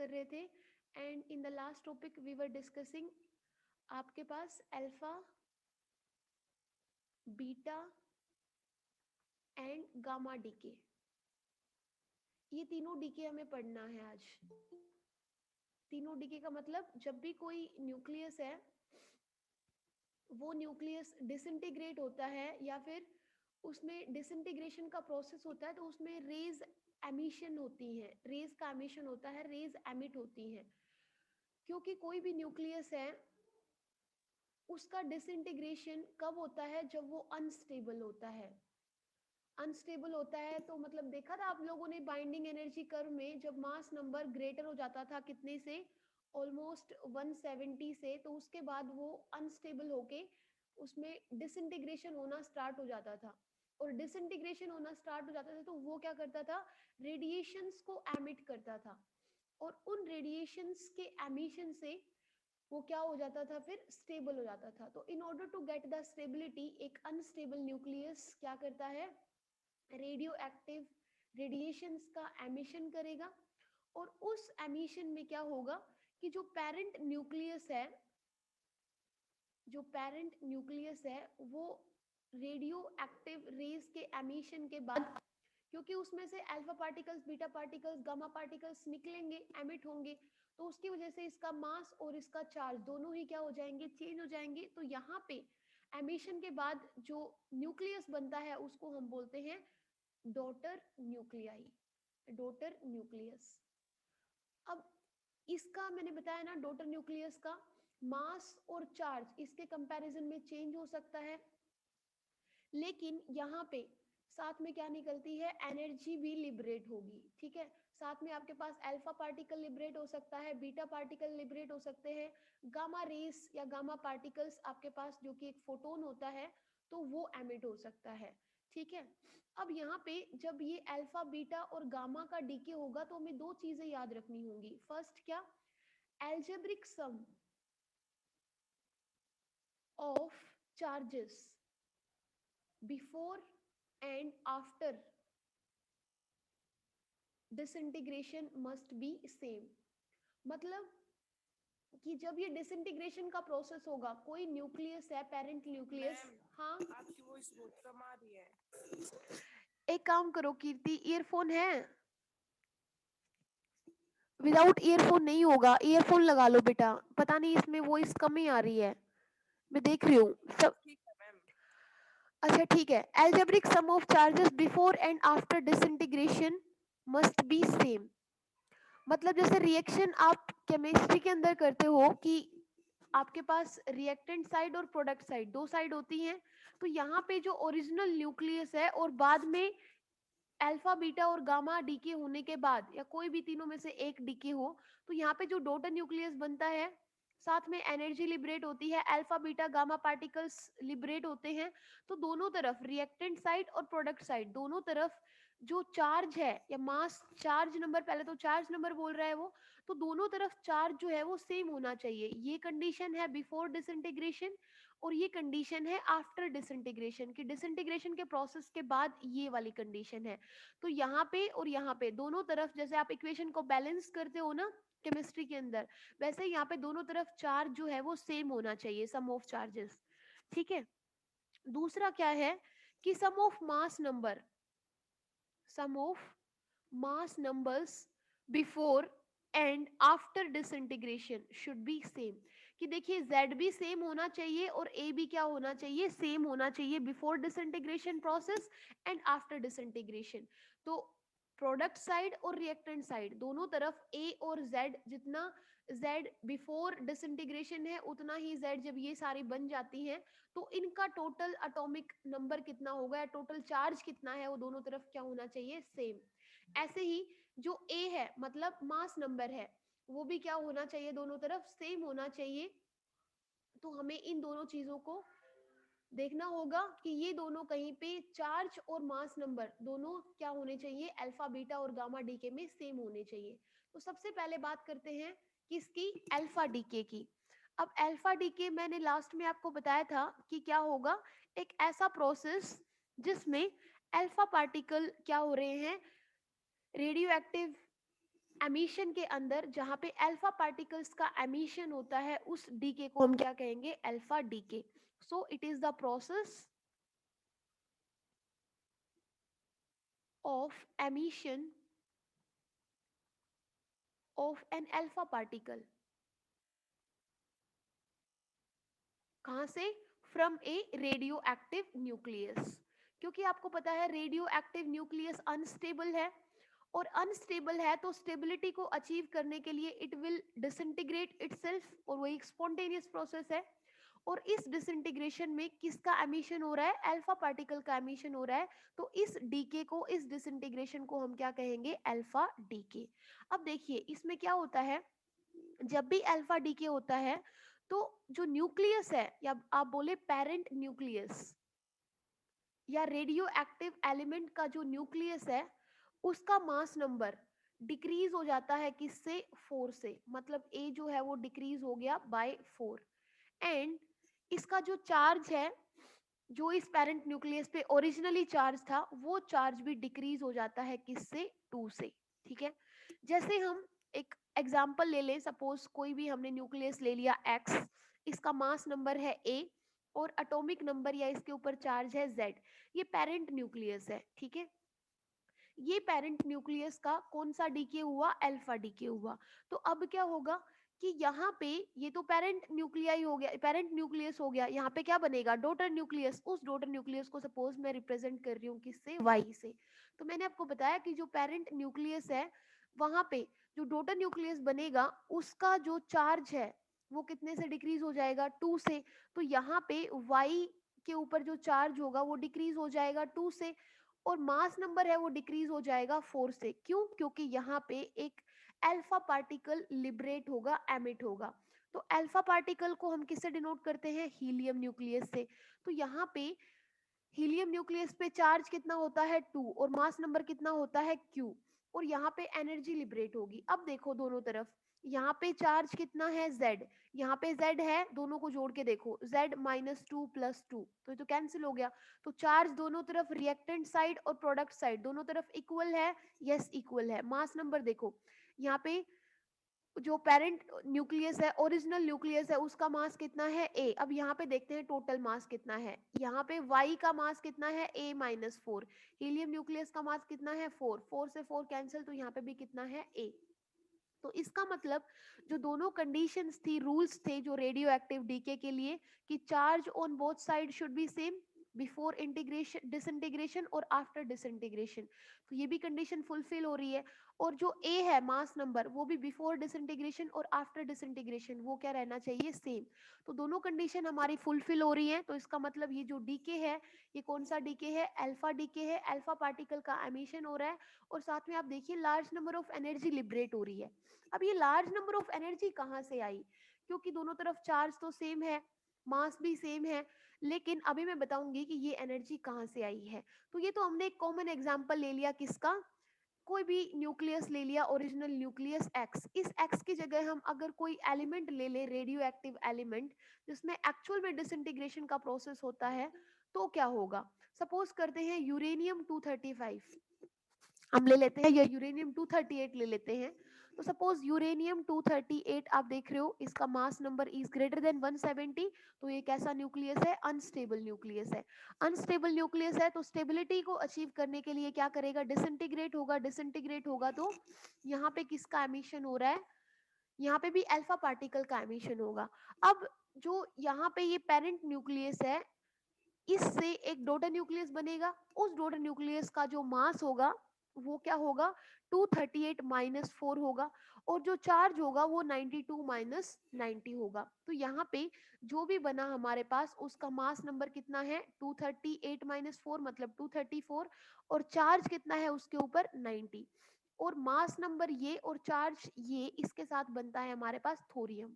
कर रहे थे and in the last topic we were discussing आपके पास alpha, beta and gamma decay, ये तीनों डीके हमें पढ़ना है आज। तीनों डीके का मतलब जब भी कोई न्यूक्लियस है वो न्यूक्लियस डिसइंटीग्रेट होता है या फिर उसमें डिसइंटीग्रेशन का प्रोसेस होता है तो उसमें रेज एमिशन होती है, रेज का एमिशन होता है, रेज एमिट होती है। क्योंकि कोई भी न्यूक्लियस है उसका डिसइंटीग्रेशन कब होता है? जब वो अनस्टेबल होता है। अनस्टेबल होता है तो मतलब देखा था आप लोगों ने बाइंडिंग एनर्जी कर्व में, जब मास नंबर ग्रेटर हो जाता था कितने से, ऑलमोस्ट 170 से, तो उसके बाद वो अनस्टेबल होके उसमें डिसइंटीग्रेशन होना स्टार्ट हो जाता था। और डिसइंटीग्रेशन होना स्टार्ट हो जाता था तो वो क्या करता था? रेडिएशंस को एमिट करता था। और उन रेडिएशंस के एमिशन से वो क्या हो जाता था? फिर स्टेबल हो जाता था। तो in order to get the stability, एक अनस्टेबल न्यूक्लियस क्या करता है? रेडियो एक्टिव रेडिएशंस का एमिशन करेगा। और उस एमिशन में क्या होगा कि जो पेरेंट न्यूक्लियस है, जो पेरेंट न्यूक्लियस है वो रेडियो एक्टिव रेज के एमिशन के बाद, क्योंकि उसमें से alpha particles, beta particles, gamma particles निकलेंगे, एमिट होंगे, तो उसकी वजह से इसका मास और इसका चार्ज दोनों ही क्या हो जाएंगे? चेंज हो जाएंगे। तो यहाँ पे एमिशन के बाद जो न्यूक्लियस बनता है उसको हम बोलते हैं डॉटर न्यूक्लियाई, डॉटर न्यूक्लियस। अब इसका मैंने बताया ना, डॉटर न्यूक्लियस का मास और चार्ज इसके कंपैरिजन में चेंज हो सकता है, लेकिन यहाँ पे साथ में क्या निकलती है? एनर्जी भी लिबरेट होगी। ठीक है, साथ में आपके पास अल्फा पार्टिकल लिबरेट हो सकता है, बीटा पार्टिकल लिबरेट हो सकते हैं, गामा रेस या गामा पार्टिकल्स आपके पास जो कि एक फोटोन होता है तो वो एमिट हो सकता है। ठीक है, अब यहाँ पे जब ये अल्फा, बीटा और गामा का डीके होगा तो हमें दो चीजें याद रखनी होंगी। फर्स्ट क्या? Algebraic sum of charges before and after disintegration must be same. मतलब कि जब ये डिसइंटीग्रेशन का प्रोसेस होगा, कोई न्यूक्लियस है, पेरेंट न्यूक्लियस। हाँ, आपकी वॉइस बहुत कम आ रही है। एक काम करो कीर्ति, ईयरफोन है? विदाउट ईयरफोन नहीं होगा, ईयरफोन लगा लो बेटा, पता नहीं इसमें वॉइस कम ही आ रही है, मैं देख रही हूँ सब। ठीक है मैम। अच्छा ठीक है, algebraic sum of charges before and after disintegration must be same. मतलब जैसे रिएक्शन आप केमिस्ट्री के अंदर करते हो कि आपके पास रिएक्टेंट साइड और प्रोडक्ट साइड, दो साइड होती हैं। तो यहाँ पे जो ओरिजिनल न्यूक्लियस है और बाद में अल्फा, बीटा और गामा डीके होने के बाद या कोई भी तीनों में से एक डीके हो, तो यहाँ पे जो डॉटर न्यूक्लियस बनता है, साथ में एनर्जी लिबरेट होती है, alpha, beta, gamma particles liberate होते हैं। तो दोनों तरफ रिएक्टेंट साइड और प्रोडक्ट साइड दोनों तरफ जो चार्ज है या मास चार्ज नंबर, पहले तो चार्ज नंबर बोल रहा है वो, तो दोनों तरफ चार्ज जो है वो सेम होना चाहिए। ये कंडीशन है बिफोर डिसइंटीग्रेशन और ये कंडीशन है आफ्टर डिसइंटीग्रेशन, की डिसइंटीग्रेशन के प्रोसेस के बाद ये वाली कंडीशन है। तो यहाँ पे और यहाँ पे दोनों तरफ, जैसे आप इक्वेशन को बैलेंस करते हो ना केमिस्ट्री के अंदर, वैसे यहाँ पे दोनों तरफ चार्ज जो है वो सेम होना चाहिए, सम ऑफ चार्जेस। ठीक है, दूसरा क्या है कि sum of mass number, sum of mass numbers before and after disintegration should be same. कि देखिए z भी सेम होना चाहिए और a भी क्या होना चाहिए? सेम होना चाहिए before disintegration process and after disintegration. तो प्रोडक्ट साइड और रिएक्टेंट साइड दोनों तरफ a और z, जितना z बिफोर डिसइंटीग्रेशन है उतना ही z जब ये सारी बन जाती हैं तो इनका टोटल एटॉमिक नंबर कितना होगा या टोटल चार्ज कितना है वो दोनों तरफ क्या होना चाहिए? सेम। ऐसे ही जो a है मतलब मास नंबर है, वो भी क्या होना चाहिए? दोनों तरफ सेम होना चाहिए। तो हमें इन दोनों चीजों को देखना होगा कि ये दोनों कहीं पे चार्ज और मास नंबर दोनों क्या होने चाहिए? अल्फा, बीटा और गामा डीके में सेम होने चाहिए। तो सबसे पहले बात करते हैं किसकी? अल्फा डीके की। अब अल्फा डीके मैंने लास्ट में आपको बताया था कि क्या होगा, एक ऐसा प्रोसेस जिसमें अल्फा पार्टिकल क्या हो रहे हैं? रेडियो एक्टिव एमिशन के अंदर जहाँ पे अल्फा पार्टिकल्स का एमिशन होता है उस डीके को हम क्या कहेंगे, alpha decay. So it is the process of emission of an alpha particle. कहाँ से? From a radioactive nucleus. क्योंकि आपको पता है रेडियो एक्टिव न्यूक्लियस अनस्टेबल है, और अनस्टेबल है तो स्टेबिलिटी को अचीव करने के लिए इट विल डिसइंटीग्रेट इटसेल्फ, और वो एक स्पॉन्टेनियस प्रोसेस है. और इस डिसइंटीग्रेशन में किसका एमिशन हो रहा है? अल्फा पार्टिकल का एमिशन हो रहा है. तो इस डीके को, इस डिसइंटीग्रेशन को हम क्या कहेंगे? Alpha DK. अब देखिए इसमें क्या होता है, जब भी अल्फा डीके होता है तो जो न्यूक्लियस है, या आप बोले पेरेंट न्यूक्लियस, या रेडियो एक्टिव एलिमेंट का जो न्यूक्लियस है, उसका मास नंबर डिक्रीज हो जाता है किससे? 4 से. मतलब ए जो है वो डिक्रीज हो गया बाय 4. एंड इसका जो चार्ज है, जो इस पेरेंट न्यूक्लियस पे ओरिजिनली चार्ज था, वो चार्ज भी डिक्रीज हो जाता है किससे? 2 से. ठीक है. जैसे हम एक एग्जांपल ले लें, सपोज कोई भी हमने न्यूक्लियस ले लिया एक्स, इसका मास नंबर है ए, और एटॉमिक नंबर या इसके ऊपर चार्ज है जेड. ये पेरेंट न्यूक्लियस है. ठीक है. ये पेरेंट न्यूक्लियस का कौन सा डीके हुआ? अल्फा डीके हुआ. तो अब क्या होगा कि यहाँ पे ये तो पेरेंट न्यूक्लियाई हो गया, पेरेंट न्यूक्लियस हो गया. यहाँ पे क्या बनेगा? Daughter nucleus. उस डॉटर न्यूक्लियस को सपोज मैं रिप्रेजेंट कर रही हूँ किससे? वाई से. तो मैंने आपको बताया कि जो पेरेंट न्यूक्लियस है, वहां पे जो डॉटर न्यूक्लियस बनेगा, उसका जो चार्ज है वो कितने से डिक्रीज हो जाएगा? 2 से. तो यहाँ पे वाई के ऊपर जो चार्ज होगा वो डिक्रीज हो जाएगा 2 से, और मास नंबर है वो डिक्रीज हो जाएगा 4 से. क्यों? क्योंकि यहाँ पे एक अल्फा पार्टिकल लिबरेट होगा, एमिट होगा. तो अल्फा पार्टिकल को हम किससे डिनोट करते हैं? हीलियम न्यूक्लियस से. तो यहाँ पे हीलियम न्यूक्लियस पे चार्ज कितना होता है? 2, और मास नंबर कितना होता है? Q. और यहाँ पे एनर्जी लिबरेट होगी. अब देखो दोनों तरफ, यहाँ पे चार्ज कितना है? Z. यहाँ पे Z है, दोनों को जोड़ के देखो, Z -2 + 2, तो ये तो कैंसिल हो गया. तो चार्ज दोनों तरफ, रिएक्टेंट साइड और प्रोडक्ट साइड, दोनों तरफ इक्वल है. यस इक्वल है. मास नंबर देखो, यहाँ पे जो पेरेंट न्यूक्लियस है, ओरिजिनल न्यूक्लियस है, उसका मास कितना है? ए. अब यहाँ पे देखते हैं टोटल मास कितना है. यहाँ पे वाई का मास कितना है? A-4. हीलियम न्यूक्लियस का मास कितना है? 4. 4 से 4 कैंसिल, तो यहाँ पे भी कितना है? ए. तो इसका मतलब जो दोनों कंडीशंस थी, रूल्स थे जो रेडियो एक्टिव डीके के लिए, कि charge on both side should be same before integration, disintegration और आफ्टर डिसइंटीग्रेशन. तो ये भी कंडीशन फुलफिल हो रही है. और जो ए है मास नंबर, वो भी बिफोर डिसइंटीग्रेशन और आफ्टर डिसइंटीग्रेशन वो क्या रहना चाहिए? सेम. तो दोनों कंडीशन हमारी फुलफिल हो रही है. तो इसका मतलब ये जो डीके है, ये कौन सा डीके है? अल्फा डीके है. अल्फा पार्टिकल का एमिशन हो रहा है, और साथ में आप देखिए large number of energy liberate हो रही है. अब ये लार्ज नंबर ऑफ एनर्जी कहाँ से आई? क्योंकि दोनों तरफ चार्ज तो सेम है, मास भी सेम है, लेकिन अभी मैं बताऊंगी कि ये एनर्जी कहाँ से आई है. तो ये तो हमने एक कॉमन एग्जांपल ले लिया, किसका? कोई भी न्यूक्लियस ले लिया, ओरिजिनल न्यूक्लियस एक्स. इस एक्स की जगह हम अगर कोई एलिमेंट ले ले, रेडियो एक्टिव एलिमेंट, जिसमें एक्चुअल में डिसइंटीग्रेशन का प्रोसेस होता है, तो क्या होगा? सपोज करते हैं यूरेनियम 235 हम ले लेते हैं, या यूरेनियम 238 ले लेते हैं. तो सपोज यूरेनियम 238 आप देख रहे हो, इसका mass number is greater than 170. तो ये कैसा न्यूक्लियस है? अनस्टेबल न्यूक्लियस है. अनस्टेबल न्यूक्लियस है तो स्टेबिलिटी को अचीव करने के लिए क्या करेगा? डिसइंटीग्रेट होगा. डिसइंटीग्रेट होगा तो यहाँ पे किसका एमिशन हो रहा है? यहाँ पे भी अल्फा पार्टिकल का एमिशन होगा. अब जो यहाँ पे ये पेरेंट न्यूक्लियस है, इससे एक डोटर न्यूक्लियस बनेगा. उस डोटर न्यूक्लियस का जो मास होगा वो क्या होगा? 238 -4 होगा. और जो चार्ज होगा वो 92 -90 होगा. तो यहाँ पे जो भी बना हमारे पास, उसका मास नंबर कितना है? 238 -4 मतलब 234, और चार्ज कितना है उसके ऊपर? 90. और मास नंबर ये और चार्ज ये, इसके साथ बनता है हमारे पास थोरियम.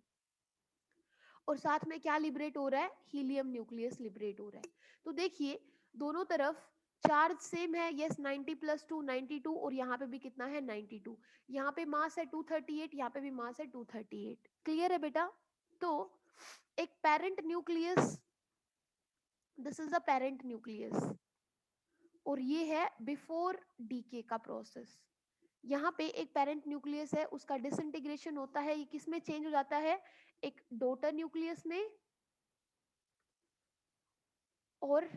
और साथ में क्या लिबरेट हो रहा है? हीलियम न्यूक्लियस लिबरेट हो रहा है. तो देखिए दोनों तरफ चार्ज सेम है. यस 90 + 2 92, और यहाँ पे भी कितना है? 92. यहाँ पे मास है 238, यहाँ पे भी मास है 238. क्लियर है बेटा? तो एक parent nucleus, this is the parent nucleus, और ये है बिफोर डीके का प्रोसेस. यहाँ पे एक पेरेंट न्यूक्लियस है, उसका डिसइंटीग्रेशन होता है, ये किस में चेंज हो जाता है, एक डॉटर न्यूक्लियस में, और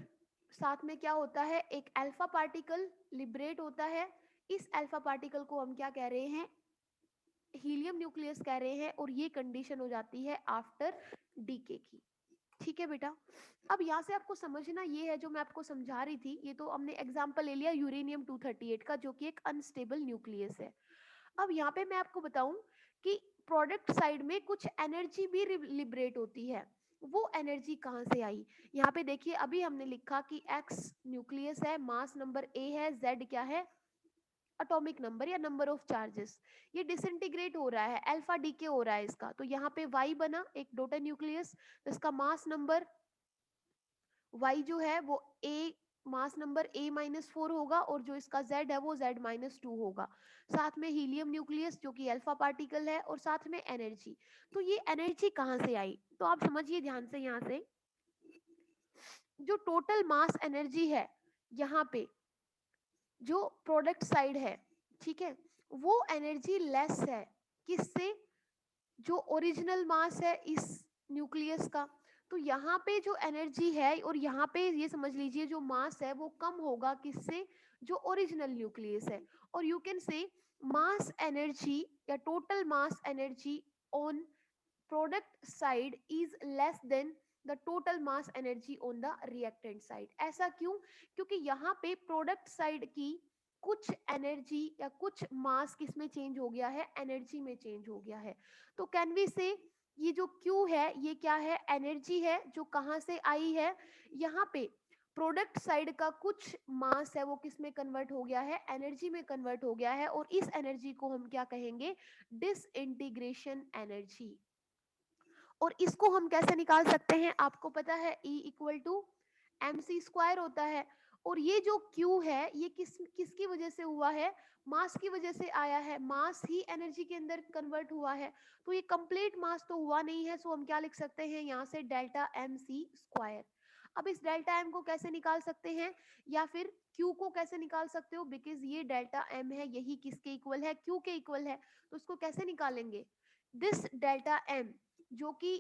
साथ में क्या होता है, एक अल्फा पार्टिकल लिबरेट होता है। इस अल्फा पार्टिकल को हम क्या कह रहे हैं, हीलियम न्यूक्लियस कह रहे हैं, और ये कंडीशन हो जाती है आफ्टर डीके की। ठीक है बेटा, अब यहाँ से आपको समझना ये है, जो मैं आपको समझा रही थी, ये तो हमने एग्जांपल ले लिया यूरेनियम 238 का, जो कि एक अनस्टेबल न्यूक्लियस है। अब यहाँ पे मैं आपको बताऊं कि प्रोडक्ट साइड में कुछ एनर्जी भी लिबरेट होती है। वो एनर्जी कहाँ से आई, यहाँ पे देखिए, अभी हमने लिखा कि एक्स न्यूक्लियस है, मास नंबर ए है, जेड क्या है, एटॉमिक नंबर या नंबर ऑफ चार्जेस। ये डिसइंटीग्रेट हो रहा है, अल्फा डीके हो रहा है इसका, तो यहाँ पे वाई बना एक डोटर न्यूक्लियस, इसका मास नंबर y जो है वो a, मास नंबर a-4 होगा, और जो इसका z है वो z-2 होगा। साथ में हीलियम न्यूक्लियस जो कि अल्फा पार्टिकल है, और साथ में एनर्जी। तो ये एनर्जी कहाँ से आई, तो आप समझिए ध्यान से, यहाँ से जो टोटल मास एनर्जी है, यहाँ पे जो प्रोडक्ट साइड है, ठीक है, वो एनर्जी लेस है किससे, जो ओरिजिनल मास है इस न्यूक्लियस का। तो यहाँ पे जो एनर्जी है, और यहाँ पे ये समझ लीजिए जो मास है वो कम होगा किससे, जो ओरिजिनल न्यूक्लियस है। और you can say mass energy या total mass energy on product side is less than the total mass energy on the reactant side. ऐसा क्यों, क्योंकि यहाँ पे प्रोडक्ट साइड की कुछ एनर्जी या कुछ मास किस में चेंज हो गया है, एनर्जी में चेंज हो गया है। तो कैन वी से ये जो Q है ये क्या है, एनर्जी है, जो कहाँ से आई है, यहाँ पे प्रोडक्ट साइड का कुछ मास है वो किस में कन्वर्ट हो गया है, एनर्जी में कन्वर्ट हो गया है, और इस एनर्जी को हम क्या कहेंगे, डिसइंटीग्रेशन एनर्जी। और इसको हम कैसे निकाल सकते हैं, आपको पता है E equal to M C square होता है। और ये जो Q है ये किसकी वजह से हुआ है, मास की वजह से आया है, मास ही एनर्जी के अंदर कन्वर्ट हुआ है। तो ये कंप्लीट मास तो हुआ नहीं है, सो हम क्या लिख सकते हैं यहाँ से, डेल्टा एम सी स्क्वायर। अब इस डेल्टा एम को कैसे निकाल सकते हैं, या फिर Q को कैसे निकाल सकते हो, बिकॉज ये डेल्टा एम है, यही किसके इक्वल है, Q के इक्वल है। तो उसको कैसे निकालेंगे, दिस डेल्टा एम जो कि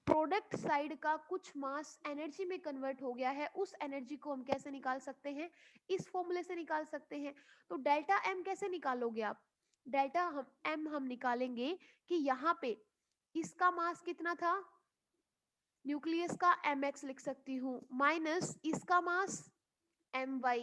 प्रोडक्ट साइड का कुछ मास एनर्जी में कन्वर्ट हो गया है, उस एनर्जी को हम कैसे निकाल सकते हैं, इस फॉर्मूले से निकाल सकते हैं। तो डेल्टा एम कैसे निकालोगे आप, डेल्टा हम निकालेंगे कि यहाँ पे इसका मास कितना था, न्यूक्लियस का mx लिख सकती हूँ, माइनस इसका मास my,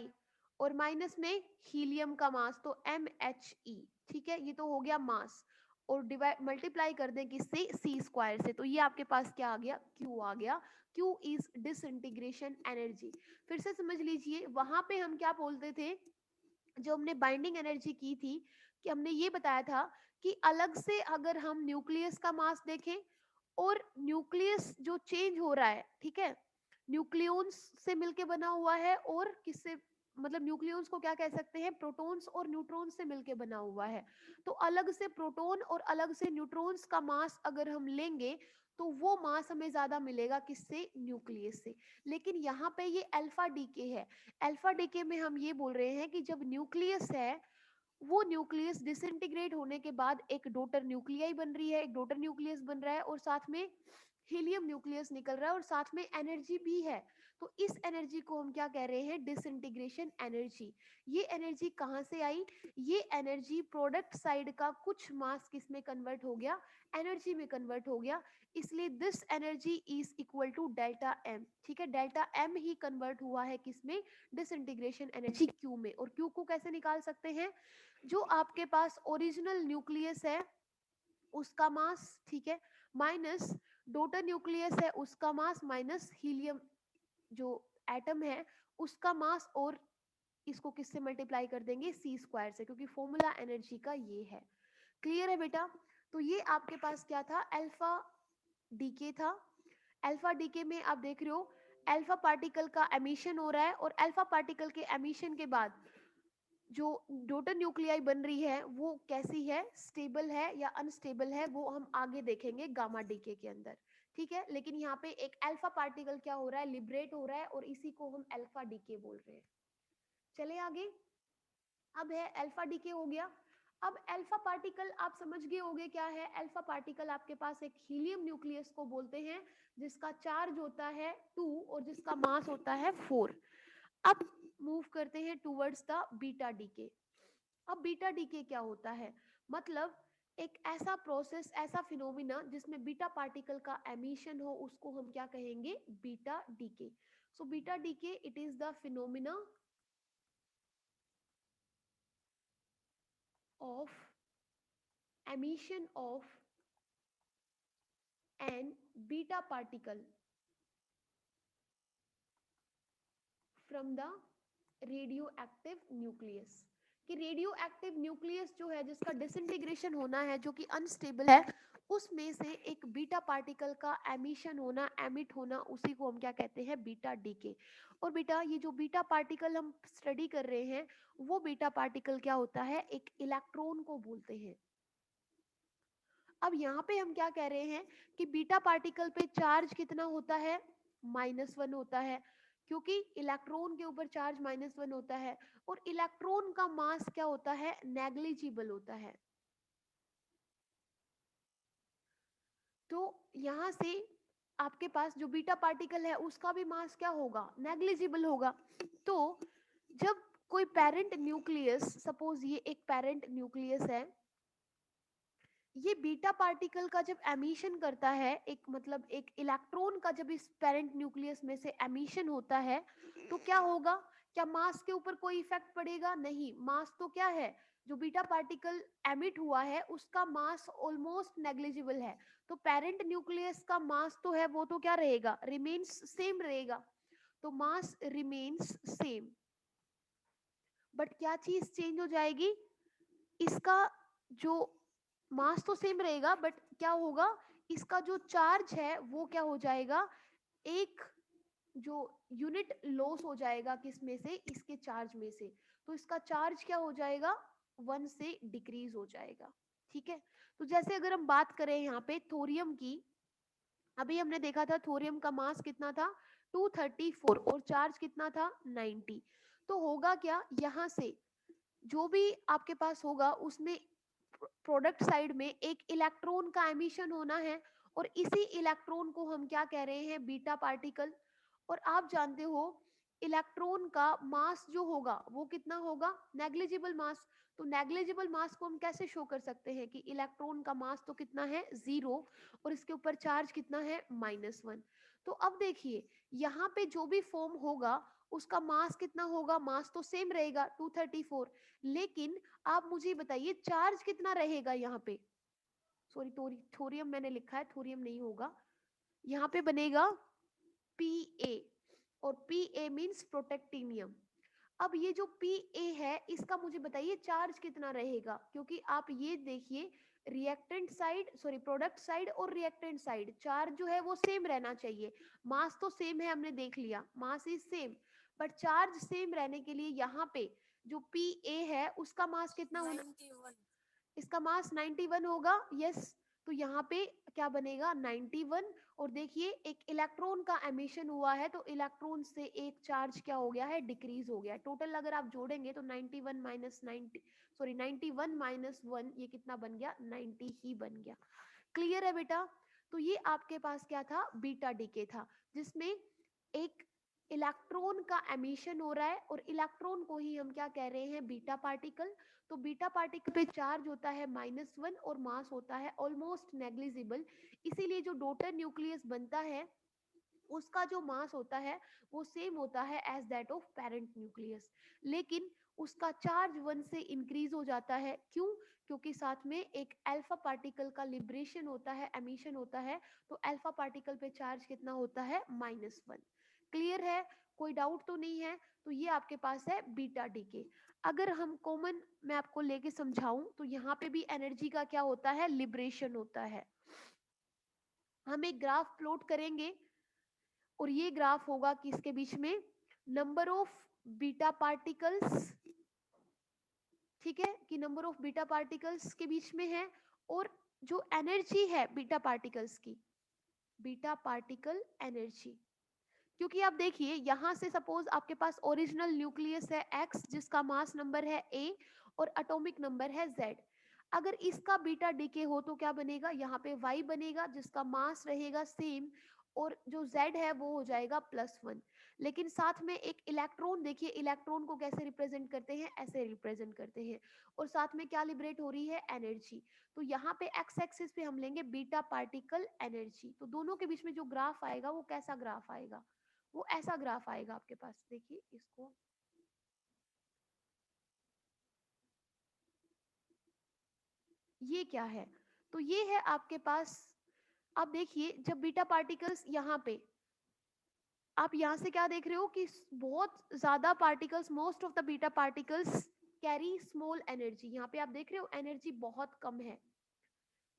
और माइनस में हीलियम का मास तो mhe। ठीक है, ये तो हो गया मास, और डिवाइड मल्टीप्लाई कर दें किससे, सी स्क्वायर से, तो ये आपके पास क्या आ गया, Q आ गया। Q is disintegration energy. फिर से समझ लीजिए, वहां पे हम क्या बोलते थे, जो हमने बाइंडिंग एनर्जी की थी, कि हमने ये बताया था कि अलग से अगर हम न्यूक्लियस का मास देखें, और न्यूक्लियस जो चेंज हो रहा है, ठीक है, न्यूक्लियॉन्स से मिलके बना हुआ है, और किससे, मतलब न्यूक्लियॉन्स को क्या कह सकते हैं, प्रोटॉन्स और न्यूट्रॉन्स से मिलके बना हुआ है। तो अलग से प्रोटॉन और अलग से न्यूट्रॉन्स का मास अगर हम लेंगे, तो वो मास हमें ज्यादा मिलेगा किससे, न्यूक्लियस से। लेकिन यहाँ पे ये अल्फा डीके है, अल्फा डीके में हम ये बोल रहे हैं कि जब न्यूक्लियस है, वो न्यूक्लियस डिसइंटीग्रेट होने के बाद एक डोटर न्यूक्लियाई बन रही है, एक डोटर न्यूक्लियस बन रहा है, और साथ में हीलियम न्यूक्लियस निकल रहा है, और साथ में एनर्जी भी है। तो इस एनर्जी को हम क्या कह रहे हैं, डिसइंटीग्रेशन एनर्जी। ये एनर्जी कहाँ से आई, ये एनर्जी प्रोडक्ट साइड का कुछ मास किस में कन्वर्ट हो गया, एनर्जी में कन्वर्ट हो गया, इसलिए this energy is equal to delta M. ठीक है, डेल्टा एम ही कन्वर्ट हुआ है किसमें, डिसइंटीग्रेशन एनर्जी Q में। और Q को कैसे निकाल सकते हैं, जो आपके पास ओरिजिनल न्यूक्लियस है उसका मास, ठीक है, माइनस डोटर न्यूक्लियस है उसका मास, माइनस हीलियम जो एटम है उसका मास, और इसको किससे मल्टीप्लाई कर देंगे, सी स्क्वायर से, क्योंकि फॉर्मूला एनर्जी का ये है। क्लियर है बेटा, तो ये आपके पास क्या था, अल्फा डीके था। अल्फा डीके में आप देख रहे हो अल्फा पार्टिकल का एमिशन हो रहा है, और अल्फा पार्टिकल के एमिशन के बाद जो डोटर न्यूक्लियाई बन रही है वो कैसी है, स्टेबल है या अनस्टेबल है, वो हम आगे देखेंगे गामा डीके के अंदर। ठीक है, लेकिन यहाँ पे एक अल्फा पार्टिकल क्या हो रहा है, लिबरेट हो रहा है, और इसी को हम अल्फा डीके बोल रहे हैं। चले आगे, अब है अल्फा डीके हो गया। अब अल्फा पार्टिकल आप समझ गए होंगे क्या है। अल्फा पार्टिकल आपके पास एक हीलियम न्यूक्लियस को बोलते हैं, जिसका चार्ज होता है 2 और जिसका मास होता है 4। अब मूव करते हैं टूवर्ड्स द बीटा डीके। अब बीटा डीके क्या होता है, मतलब एक ऐसा प्रोसेस, ऐसा फिनोमिना जिसमें बीटा पार्टिकल का एमिशन हो, उसको हम क्या कहेंगे, beta decay. So beta decay it is the phenomena of emission of an beta particle from the radioactive nucleus। कि रेडियो एक्टिव न्यूक्लियस जो है, जिसका डिसइंटीग्रेशन होना है, जो कि अनस्टेबल है, उसमें से एक बीटा पार्टिकल का एमिशन होना, एमिट होना, उसी को हम क्या कहते हैं, बीटा डीके। और बेटा ये जो बीटा पार्टिकल हम स्टडी कर रहे हैं, वो बीटा पार्टिकल क्या होता है, एक इलेक्ट्रॉन को बोलते हैं। अब यहाँ पे हम क्या कह रहे हैं कि बीटा पार्टिकल पे चार्ज कितना होता है, -1 होता है, क्योंकि इलेक्ट्रॉन के ऊपर चार्ज -1 होता है, और इलेक्ट्रॉन का मास क्या होता है, नेग्लिजिबल होता है। तो यहाँ से आपके पास जो बीटा पार्टिकल है उसका भी मास क्या होगा, नेग्लिजिबल होगा। तो जब कोई पेरेंट न्यूक्लियस, सपोज ये एक पेरेंट न्यूक्लियस है, ये बीटा पार्टिकल का जब एमिशन करता है, एक मतलब एक इलेक्ट्रॉन का जब इस पेरेंट न्यूक्लियस में से एमिशन होता है, तो क्या होगा, क्या मास के ऊपर कोई इफेक्ट पड़ेगा, नहीं। मास तो क्या है, जो बीटा पार्टिकल एमिट हुआ है उसका मास ऑलमोस्ट नेग्लिजिबल है, तो पेरेंट न्यूक्लियस का मास तो है वो तो क्या रहेगा, रिमेन्स सेम रहेगा। तो मास रिमेन्स सेम, बट क्या चीज चेंज हो जाएगी, इसका जो मास तो सेम रहेगा, बट क्या होगा, इसका जो चार्ज है वो क्या हो जाएगा, एक जो यूनिट लॉस हो जाएगा, किस में से, इसके चार्ज में से। तो इसका चार्ज क्या हो जाएगा, 1 से डिक्रीज हो जाएगा। ठीक है, तो जैसे अगर हम बात करें यहाँ पे थोरियम की, अभी हमने देखा था थोरियम का मास कितना था, 234, और चार्ज कितना था, 90। तो होगा क्या, यहाँ से जो भी आपके पास होगा उसमें प्रोडक्ट साइड में एक इलेक्ट्रॉन का एमिशन होना है, और इसी इलेक्ट्रॉन को हम क्या कह रहे हैं, बीटा पार्टिकल। और आप जानते हो इलेक्ट्रॉन का मास जो होगा वो कितना होगा, नेग्लिजिबल मास। तो नेग्लिजिबल मास को हम कैसे शो कर सकते हैं कि इलेक्ट्रॉन का मास तो कितना है, 0, और इसके ऊपर चार्ज कितना है, -1। तो अब देखिए यहाँ पे जो भी फॉर्म होगा उसका मास कितना होगा, मास तो सेम रहेगा 234, लेकिन आप मुझे बताइए चार्ज कितना रहेगा यहाँ पे। सॉरी, थोरियम मैंने लिखा है, थोरियम नहीं होगा, यहाँ पे बनेगा Pa, और Pa मीन्स प्रोटेक्टिनियम। अब ये जो Pa है इसका मुझे बताइए चार्ज कितना रहेगा, क्योंकि आप ये देखिए reactant side, sorry product side और रिएक्टेंट साइड, चार्ज जो है वो सेम रहना चाहिए। मास तो सेम है, हमने देख लिया, mass is same, but charge same रहने के लिए यहाँ पे जो Pa है उसका मास कितना होना, 91। इसका मास 91 होगा, यस। तो यहाँ पे क्या बनेगा, 91। और देखिए एक इलेक्ट्रॉन का एमिशन हुआ है, तो इलेक्ट्रॉन से एक चार्ज क्या हो गया है, डिक्रीज हो गया है। टोटल अगर आप जोड़ेंगे तो 91 माइनस 90, सॉरी 91 माइनस 1, ये कितना बन गया, 90 ही बन गया। क्लियर है बेटा। तो ये आपके पास क्या था, बीटा डीके था, जिसमें एक इलेक्ट्रॉन का एमिशन हो रहा है, और इलेक्ट्रॉन को ही हम क्या कह रहे हैं, बीटा पार्टिकल। तो बीटा पार्टिकल पे चार्ज होता है -1 और मास होता है ऑलमोस्ट नेग्लिजिबल, इसीलिए जो डोटर न्यूक्लियस बनता है उसका जो मास होता है वो सेम होता है as that of parent nucleus, लेकिन उसका चार्ज 1 से इंक्रीज हो जाता है। क्यों, क्योंकि साथ में एक अल्फा पार्टिकल का लिबरेशन होता है, एमिशन होता है, तो अल्फा पार्टिकल पे चार्ज कितना होता है, -1। क्लियर है, कोई डाउट तो नहीं है। तो ये आपके पास है बीटा डीके। अगर हम कॉमन मैं आपको लेके समझाऊं तो यहाँ पे भी एनर्जी का क्या होता है, लिबरेशन होता है। हम एक ग्राफ प्लॉट करेंगे, और ये ग्राफ होगा किसके बीच में, नंबर ऑफ बीटा पार्टिकल्स, ठीक है, कि नंबर ऑफ बीटा पार्टिकल्स के बीच में है, और जो एनर्जी है बीटा पार्टिकल्स की, बीटा पार्टिकल एनर्जी। क्योंकि आप देखिए यहां से सपोज आपके पास ओरिजिनल न्यूक्लियस है X, जिसका मास नंबर है A और एटॉमिक नंबर है Z। अगर इसका बीटा डीके हो तो क्या बनेगा, यहाँ पे y बनेगा जिसका मास रहेगा सेम, और जो z है वो हो जाएगा +1। लेकिन साथ में एक इलेक्ट्रॉन, देखिए इलेक्ट्रॉन को कैसे रिप्रेजेंट करते हैं, ऐसे रिप्रेजेंट करते हैं, और साथ में क्या लिबरेट हो रही है, एनर्जी। तो यहाँ पे एक्स एक्सिस पे हम लेंगे बीटा पार्टिकल एनर्जी। तो दोनों के बीच में जो ग्राफ आएगा वो कैसा ग्राफ आएगा, वो ऐसा ग्राफ आएगा आपके पास। देखिए इसको, ये क्या है, तो ये है आपके पास। अब देखिए जब बीटा पार्टिकल्स यहाँ पे, आप यहाँ से क्या देख रहे हो कि बहुत ज्यादा particles, most of the beta particles carry small energy. यहाँ पे आप देख रहे हो एनर्जी बहुत कम है,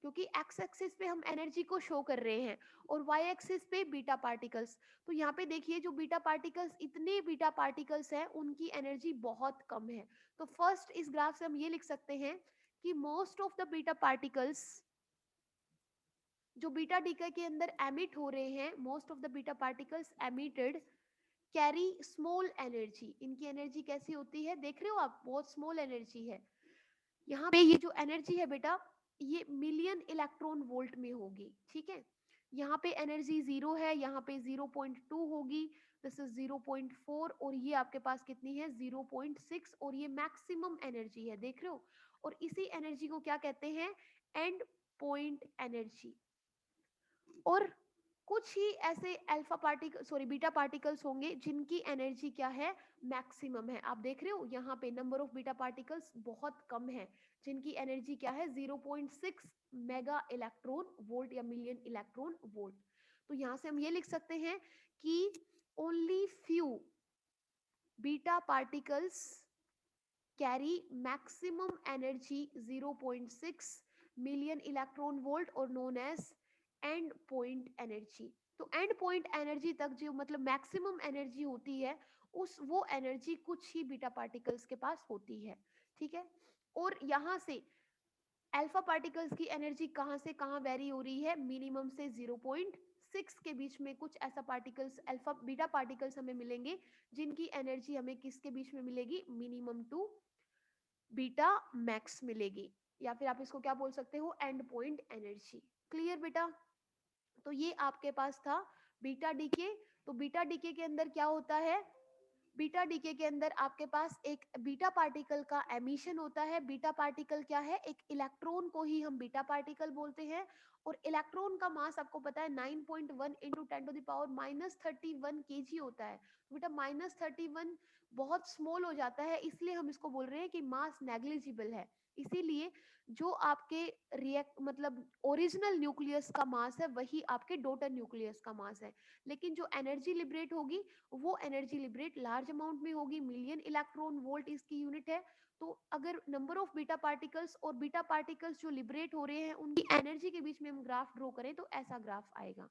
क्योंकि एक्स एक्सिस पे हम एनर्जी को शो कर रहे हैं और वाई एक्सिस पे बीटा पार्टिकल्स। तो यहाँ पे देखिए जो बीटा पार्टिकल्स, इतने बीटा पार्टिकल्स हैं, उनकी एनर्जी बहुत कम है। तो फर्स्ट इस ग्राफ से हम ये लिख सकते हैं कि most of the beta particles जो बीटा डीके के अंदर एमिट हो रहे हैं, most of the beta particles emitted carry small energy. इनकी एनर्जी कैसी होती है, देख रहे हो आप, बहुत स्मॉल एनर्जी है। यहाँ पे ये जो एनर्जी है बेटा, ये मिलियन इलेक्ट्रॉन वोल्ट में होगी, ठीक है। यहाँ पे एनर्जी 0 है, यहाँ पे 0.2 होगी, दिस इज 0.4, और ये आपके पास कितनी है, 0.6, और ये मैक्सिमम एनर्जी है, देख रहे हो। और इसी एनर्जी को क्या कहते हैं, एंड पॉइंट एनर्जी। और कुछ ही ऐसे alpha particle, sorry beta particles होंगे जिनकी एनर्जी क्या है, मैक्सिमम है। आप देख रहे हो यहाँ पे नंबर ऑफ बीटा पार्टिकल्स बहुत कम है, जिनकी एनर्जी क्या है, 0.6 मेगा इलेक्ट्रॉन वोल्ट या मिलियन इलेक्ट्रॉन वोल्ट। तो यहाँ से हम ये लिख सकते हैं कि only few beta particles carry maximum energy 0.6 million electron volt, और known as end point energy. तो एंड पॉइंट एनर्जी तक जो मतलब मैक्सिमम एनर्जी होती है, उस वो एनर्जी कुछ ही बीटा पार्टिकल्स के पास होती है, ठीक है। और यहाँ से अल्फा पार्टिकल्स की एनर्जी कहाँ से कहाँ वेरी हो रही है, मिनिमम से 0.6 के बीच में कुछ ऐसा पार्टिकल्स, अल्फा बीटा पार्टिकल्स हमें मिलेंगे जिनकी एनर्जी हमें किसके बीच में मिलेगी, मिनिमम टू बीटा मैक्स मिलेगी, या फिर आप इसको क्या बोल सकते हो, एंड पॉइंट एनर्जी। क्लियर बेटा। तो ये आपके पास था बीटा डीके। तो बीटा डीके के अंदर क्या होता है, बीटा डीके के अंदर आपके पास एक बीटा पार्टिकल का एमिशन होता है। बीटा पार्टिकल क्या है, एक इलेक्ट्रॉन को ही हम बीटा पार्टिकल बोलते हैं। और इलेक्ट्रॉन का मास आपको पता है 9.1 इंटू 10⁻31 केजी होता है। तो बेटा -31 बहुत स्मॉल हो जाता है, इसलिए हम इसको बोल रहे हैं कि मास नेग्लिजिबल है। इसीलिए जो आपके रिएक्ट मतलब ओरिजिनल न्यूक्लियस का मास है, वही आपके डोटर न्यूक्लियस का मास है। लेकिन जो एनर्जी लिबरेट होगी, वो एनर्जी लिबरेट लार्ज अमाउंट में होगी, मिलियन इलेक्ट्रॉन वोल्ट इसकी यूनिट है। तो अगर नंबर ऑफ बीटा पार्टिकल्स और बीटा पार्टिकल्स जो लिबरेट हो रहे हैं उनकी एनर्जी के बीच में हम ग्राफ ड्रॉ करें तो ऐसा ग्राफ आएगा,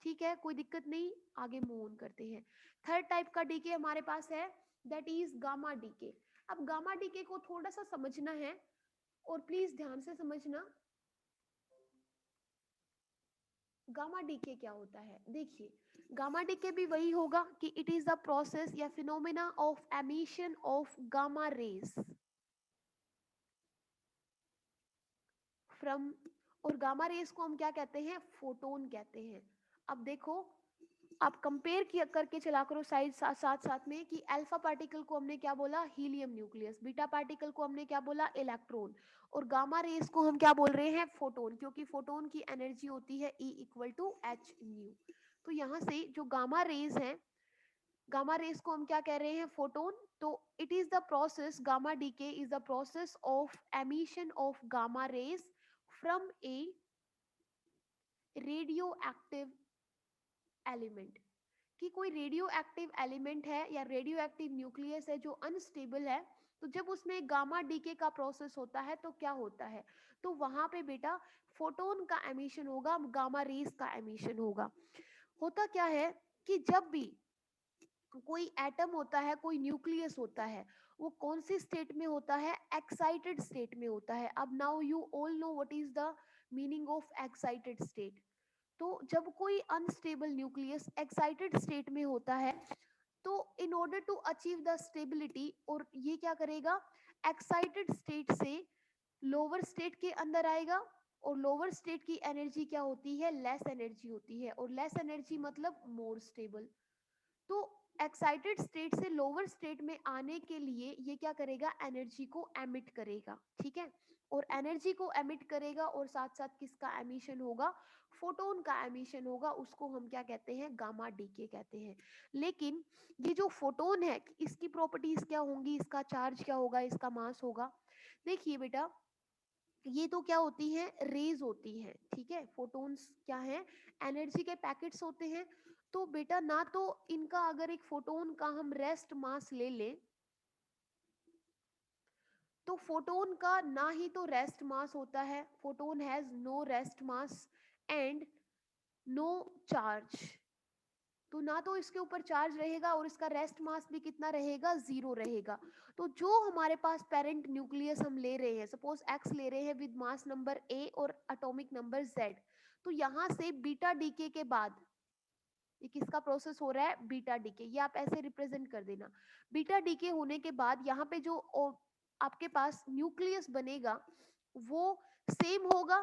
ठीक है, कोई दिक्कत नहीं। आगे मूव ऑन करते हैं। थर्ड टाइप का डीके हमारे पास है, दैट इज गामा डीके। अब गामा डीके को थोड़ा सा समझना है, और प्लीज ध्यान से समझना। गामा डीके क्या होता है, देखिए गामा डीके भी वही होगा कि इट इज द प्रोसेस या phenomena of emission of gamma rays from, और गामा रेज को हम क्या कहते हैं, फोटोन कहते हैं। अब देखो, आप कंपेयर किया करके चला करो साइड साथ साथ साथ में, कि अल्फा पार्टिकल को हमने क्या बोला, हीलियम न्यूक्लियस, बीटा पार्टिकल को हमने क्या बोला, इलेक्ट्रॉन, और गामा रेज को हम क्या बोल रहे हैं, फोटोन, क्योंकि फोटोन की एनर्जी होती है E equal to H nu. तो यहाँ से जो गामा रेज है, गामा रेज को हम क्या कह रहे हैं, फोटोन। तो it is the process, gamma decay is the process of emission of gamma rays from a radioactive element. कि कोई रेडियो एक्टिव एलिमेंट है या रेडियो एक्टिव न्यूक्लियस है जो अनस्टेबल है, तो जब उसमें गामा डीके का प्रोसेस होता है तो क्या होता है, तो वहां पे बेटा फोटोन का एमिशन होगा, गामा रेज का एमिशन होगा। होता क्या है कि जब भी कोई एटम होता है, कोई न्यूक्लियस होता है, वो कौन सी स्टेट में होता है, एक्साइटेड स्टेट में होता है। अब now you all know what is the meaning of excited state. तो जब कोई अनस्टेबल न्यूक्लियस एक्साइटेड स्टेट में होता है, तो in order to achieve the stability, और ये क्या करेगा, एक्साइटेड स्टेट से लोअर स्टेट के अंदर आएगा, और लोअर स्टेट की एनर्जी क्या होती है, लेस एनर्जी होती है, और लेस एनर्जी मतलब मोर स्टेबल। तो एक्साइटेड स्टेट से लोअर स्टेट में आने के लिए ये क्या करेगा, एनर्जी को एमिट करेगा, ठीक है। और एनर्जी को एमिट करेगा और साथ साथ किसका एमिशन होगा, फोटोन का एमिशन होगा, उसको हम क्या कहते हैं, गामा डीके कहते हैं। लेकिन ये जो फोटोन है, इसकी प्रॉपर्टीज क्या होंगी, इसका चार्ज क्या होगा, इसका मास होगा। देखिए बेटा, ये तो क्या होती हैं, रेज होती हैं, ठीक है। फोटॉन्स क्या हैं, एनर्जी के पैकेट्स होते हैं। तो बेटा ना तो इनका, अगर एक फोटोन का हम रेस्ट मास ले लें, तो फोटोन का ना ही तो रेस्ट मास होता है, photon has no rest mass and no charge. तो ना तो इसके ऊपर चार्ज रहेगा, और इसका रेस्ट मास भी कितना रहेगा, जीरो रहेगा। तो जो हमारे पास पेरेंट न्यूक्लियस हम ले रहे हैं, सपोज एक्स ले रहे हैं विद मास नंबर ए और एटॉमिक नंबर जेड, तो यहाँ से बीटा डीके के बाद ये किसका प्रोसेस हो रहा है, बीटा डीके, ये आप ऐसे रिप्रेजेंट कर देना। बीटा डीके होने के बाद यहाँ पे जो आपके पास न्यूक्लियस बनेगा वो सेम होगा,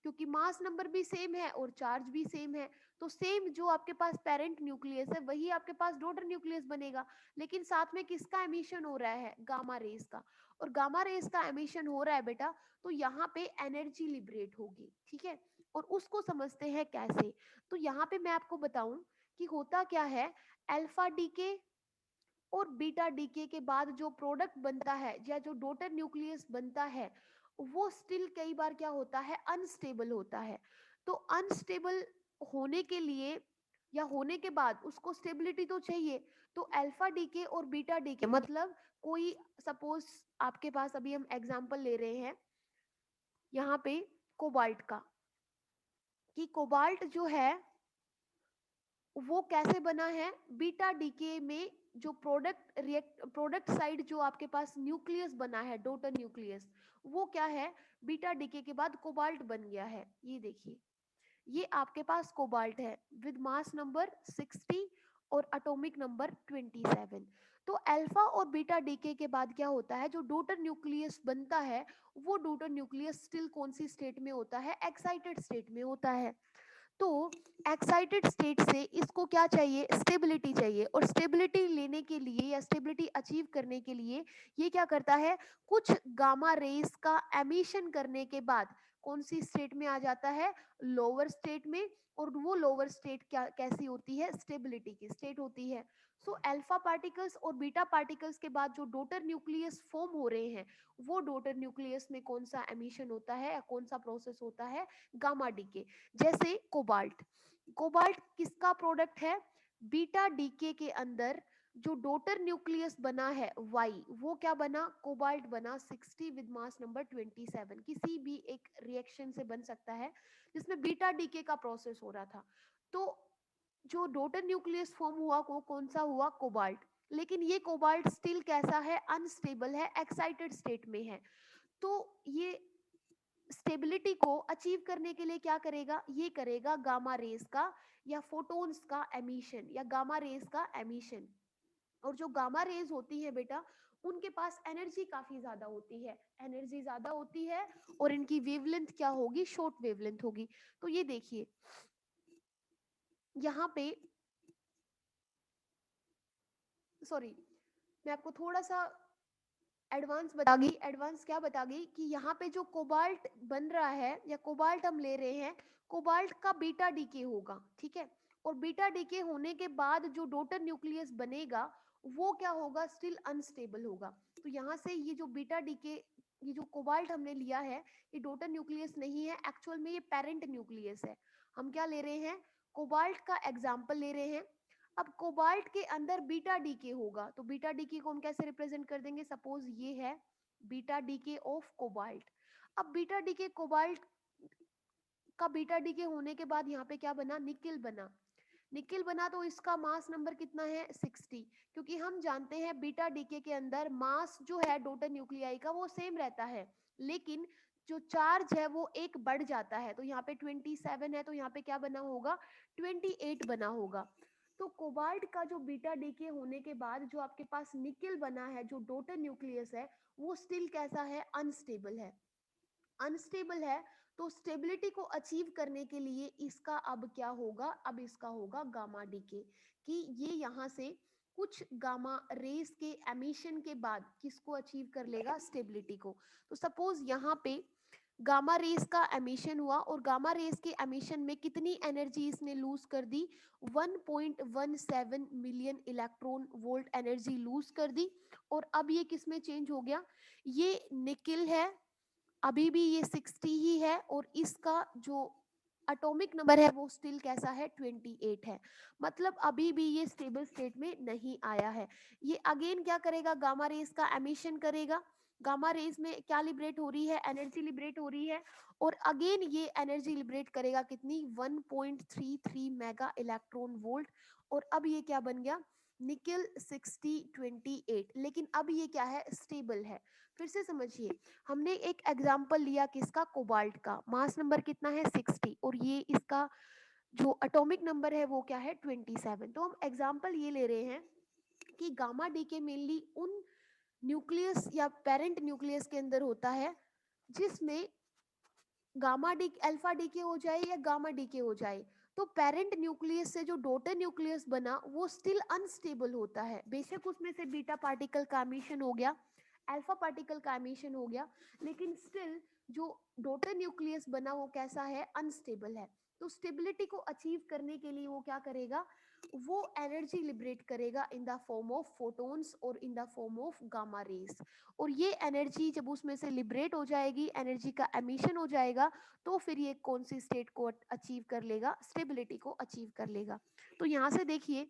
क्योंकि मास नंबर भी सेम है और चार्ज भी सेम है। तो सेम जो आपके पास पेरेंट न्यूक्लियस है वही आपके पास डॉटर न्यूक्लियस बनेगा, लेकिन साथ में किसका एमिशन हो रहा है, गामा रेज का। और गामा रेज का एमिशन हो रहा है बेटा, तो यहाँ पे एनर्जी लिबरेट होगी, ठीक है। और उसको समझते हैं कैसे। तो यहाँ पे मैं आपको बताऊं कि होता क्या है, अल्फा डीके और बीटा डीके के बाद जो प्रोडक्ट बनता है या जो डॉटर न्यूक्लियस बनता है, वो स्टिल कई बार क्या होता है, अनस्टेबल होता है। तो अनस्टेबल होने के लिए या होने के बाद उसको स्टेबिलिटी तो चाहिए। तो अल्फा डीके और बीटा डीके मतलब, कोई सपोज आपके पास, अभी हम एग्जांपल ले रहे हैं यहाँ पे कोबाल्ट का, कि कोबाल्ट जो है वो कैसे बना है, बीटा डीके में जो प्रोडक्ट साइड जो आपके पास न्यूक्लियस बना है, डोटर न्यूक्लियस, वो क्या है, बीटा डीके के बाद कोबाल्ट बन गया है। ये देखिए, ये आपके पास कोबाल्ट है विद मास नंबर 60 और एटॉमिक नंबर 27। तो अल्फा और बीटा डीके के बाद क्या होता है, जो डोटर न्यूक्लियस बनता है, वो डोटर न्यूक्लियस स्टिल कौन सी स्टेट में होता है, एक्साइटेड स्टेट में होता है। तो एक्साइटेड स्टेट से इसको क्या चाहिए, स्टेबिलिटी चाहिए, और स्टेबिलिटी लेने के लिए या स्टेबिलिटी अचीव करने के लिए ये क्या करता है, कुछ गामा रेज का एमिशन करने के बाद कौन सी स्टेट में आ जाता है, लोअर स्टेट में। और वो लोअर स्टेट क्या कैसी होती है, स्टेबिलिटी की स्टेट होती है। सो अल्फा पार्टिकल्स और बीटा पार्टिकल्स के बाद जो डोटर न्यूक्लियस फॉर्म हो रहे हैं, वो डोटर न्यूक्लियस में कौन सा एमिशन होता है या कौन सा प्रोसेस होता है, गामा डीके। जैसे कोबाल्ट, कोबाल्ट किसका प्रोडक्ट है, बीटा डीके के अंदर जो डोटर न्यूक्लियस बना है वाई, वो क्या बना, कोबाल्ट बना 60 विद मास नंबर 27। किसी भी एक रिएक्शन से बन सकता है जिसमें बीटा डीके का प्रोसेस हो रहा था। तो जो डोटर न्यूक्लियस फॉर्म हुआ वो कौन सा हुआ, कोबाल्ट। लेकिन ये कोबाल्ट स्टिल कैसा है, अनस्टेबल है, एक्साइटेड स्टेट में है। तो ये स्टेबिलिटी को अचीव करने के लिए क्या करेगा, ये करेगा गामा रेज का या फोटोन्स का एमिशन या गामा रेज का एमिशन। और जो गामा रेज होती है बेटा, उनके पास एनर्जी काफी ज्यादा होती है, एनर्जी ज्यादा होती है, और इनकी वेवलेंथ क्या होगी, शॉर्ट वेवलेंथ होगी। तो ये देखिए यहाँ पे, सॉरी, मैं आपको थोड़ा सा एडवांस बता गई, एडवांस क्या बता गई, कि यहाँ पे जो कोबाल्ट बन रहा है या कोबाल्ट हम ले रहे हैं, कोबाल्ट का बीटा डीके होगा, ठीक है। और बीटा डीके होने के बाद जो डोटर न्यूक्लियस बनेगा वो क्या होगा, स्टिल अनस्टेबल होगा। तो यहाँ से ये जो बीटा डीके, ये जो कोबाल्ट हमने लिया है, ये डोटर न्यूक्लियस नहीं है, एक्चुअल में ये पेरेंट न्यूक्लियस है। हम क्या ले रहे हैं, कोबाल्ट का एग्जाम्पल ले रहे हैं। अब कोबाल्ट के अंदर बीटा डीके होगा, तो बीटा डीके को हम कैसे रिप्रेजेंट कर देंगे, सपोज ये है बीटा डीके ऑफ कोबाल्ट। अब बीटा डीके कोबाल्ट का बीटा डीके होने के बाद यहाँ पे क्या बना, निकिल बना। निकिल बना तो इसका मास नंबर कितना है, 60। क्योंकि हम जानते हैं बीटा डीके के अंदर मास जो है डोटर न्यूक्लियाई का वो सेम रहता है, लेकिन जो चार्ज है वो एक बढ़ जाता है। तो यहाँ पे 27 है, तो यहाँ पे क्या बना होगा, 28 बना होगा। तो कोबाल्ट का जो बीटा डीके होने के बाद जो आपके पास निकिल बना है, जो डोटर न्यूक्लियस है, वो स्टिल कैसा है, अनस्टेबल है। अनस्टेबल है, तो स्टेबिलिटी को अचीव करने के लिए इसका अब क्या होगा, अब इसका होगा गामा डीके, कि ये यहाँ से कुछ गामा रेस के एमिशन के बाद किसको अचीव कर लेगा, स्टेबिलिटी को। तो सपोज यहाँ पे गामा रेस का एमिशन हुआ और गामा रेस के एमिशन में कितनी एनर्जी इसने लूज कर दी, 1.17 million electron volt energy lose कर दी। और अब ये किस में चेंज हो गया, ये निकिल है, अभी भी ये 60 ही है, और इसका जो एटॉमिक नंबर है वो स्टिल कैसा है, 28 है। मतलब अभी भी ये स्टेबल स्टेट में नहीं आया है। ये अगेन क्या करेगा, गामा रेस का एमिशन करेगा, गामा रेस में क्या लिबरेट हो रही है, एनर्जी लिबरेट हो रही है, और अगेन ये एनर्जी लिबरेट करेगा कितनी, 1.33 मेगा इलेक्ट्रॉन वोल्ट। और अब ये क्या बन गया, निकिल 6028। लेकिन अब ये क्या है, स्टेबल है। फिर से समझिए, हमने एक एग्जाम्पल लिया किसका, कोबाल्ट का, मास नंबर कितना है 60, और ये इसका जो एटॉमिक नंबर है वो क्या है 27। तो हम एग्जाम्पल ये ले रहे हैं कि गामा डी के मेनली उन न्यूक्लियस या पेरेंट न्यूक्लियस के अंदर होता है जिसमें गामा डी अल्फा डी के हो जाए या गामा डी के हो जाए, तो पेरेंट न्यूक्लियस से जो डॉटर न्यूक्लियस बना वो स्टिल अनस्टेबल होता है। बेशक उसमें से बीटा पार्टिकल का एमिशन हो गया, अल्फा पार्टिकल का एमिशन हो गया, लेकिन स्टिल जो डॉटर न्यूक्लियस बना वो कैसा है, अनस्टेबल है। तो स्टेबिलिटी को अचीव करने के लिए वो क्या करेगा, वो एनर्जी लिबरेट करेगा in the form of photons और in the form of gamma rays. और ये एनर्जी जब उसमें से लिबरेट हो जाएगी, एनर्जी का एमिशन हो जाएगा, तो फिर ये कौन सी स्टेट को अचीव कर लेगा, स्टेबिलिटी को अचीव कर लेगा। तो यहाँ से देखिए,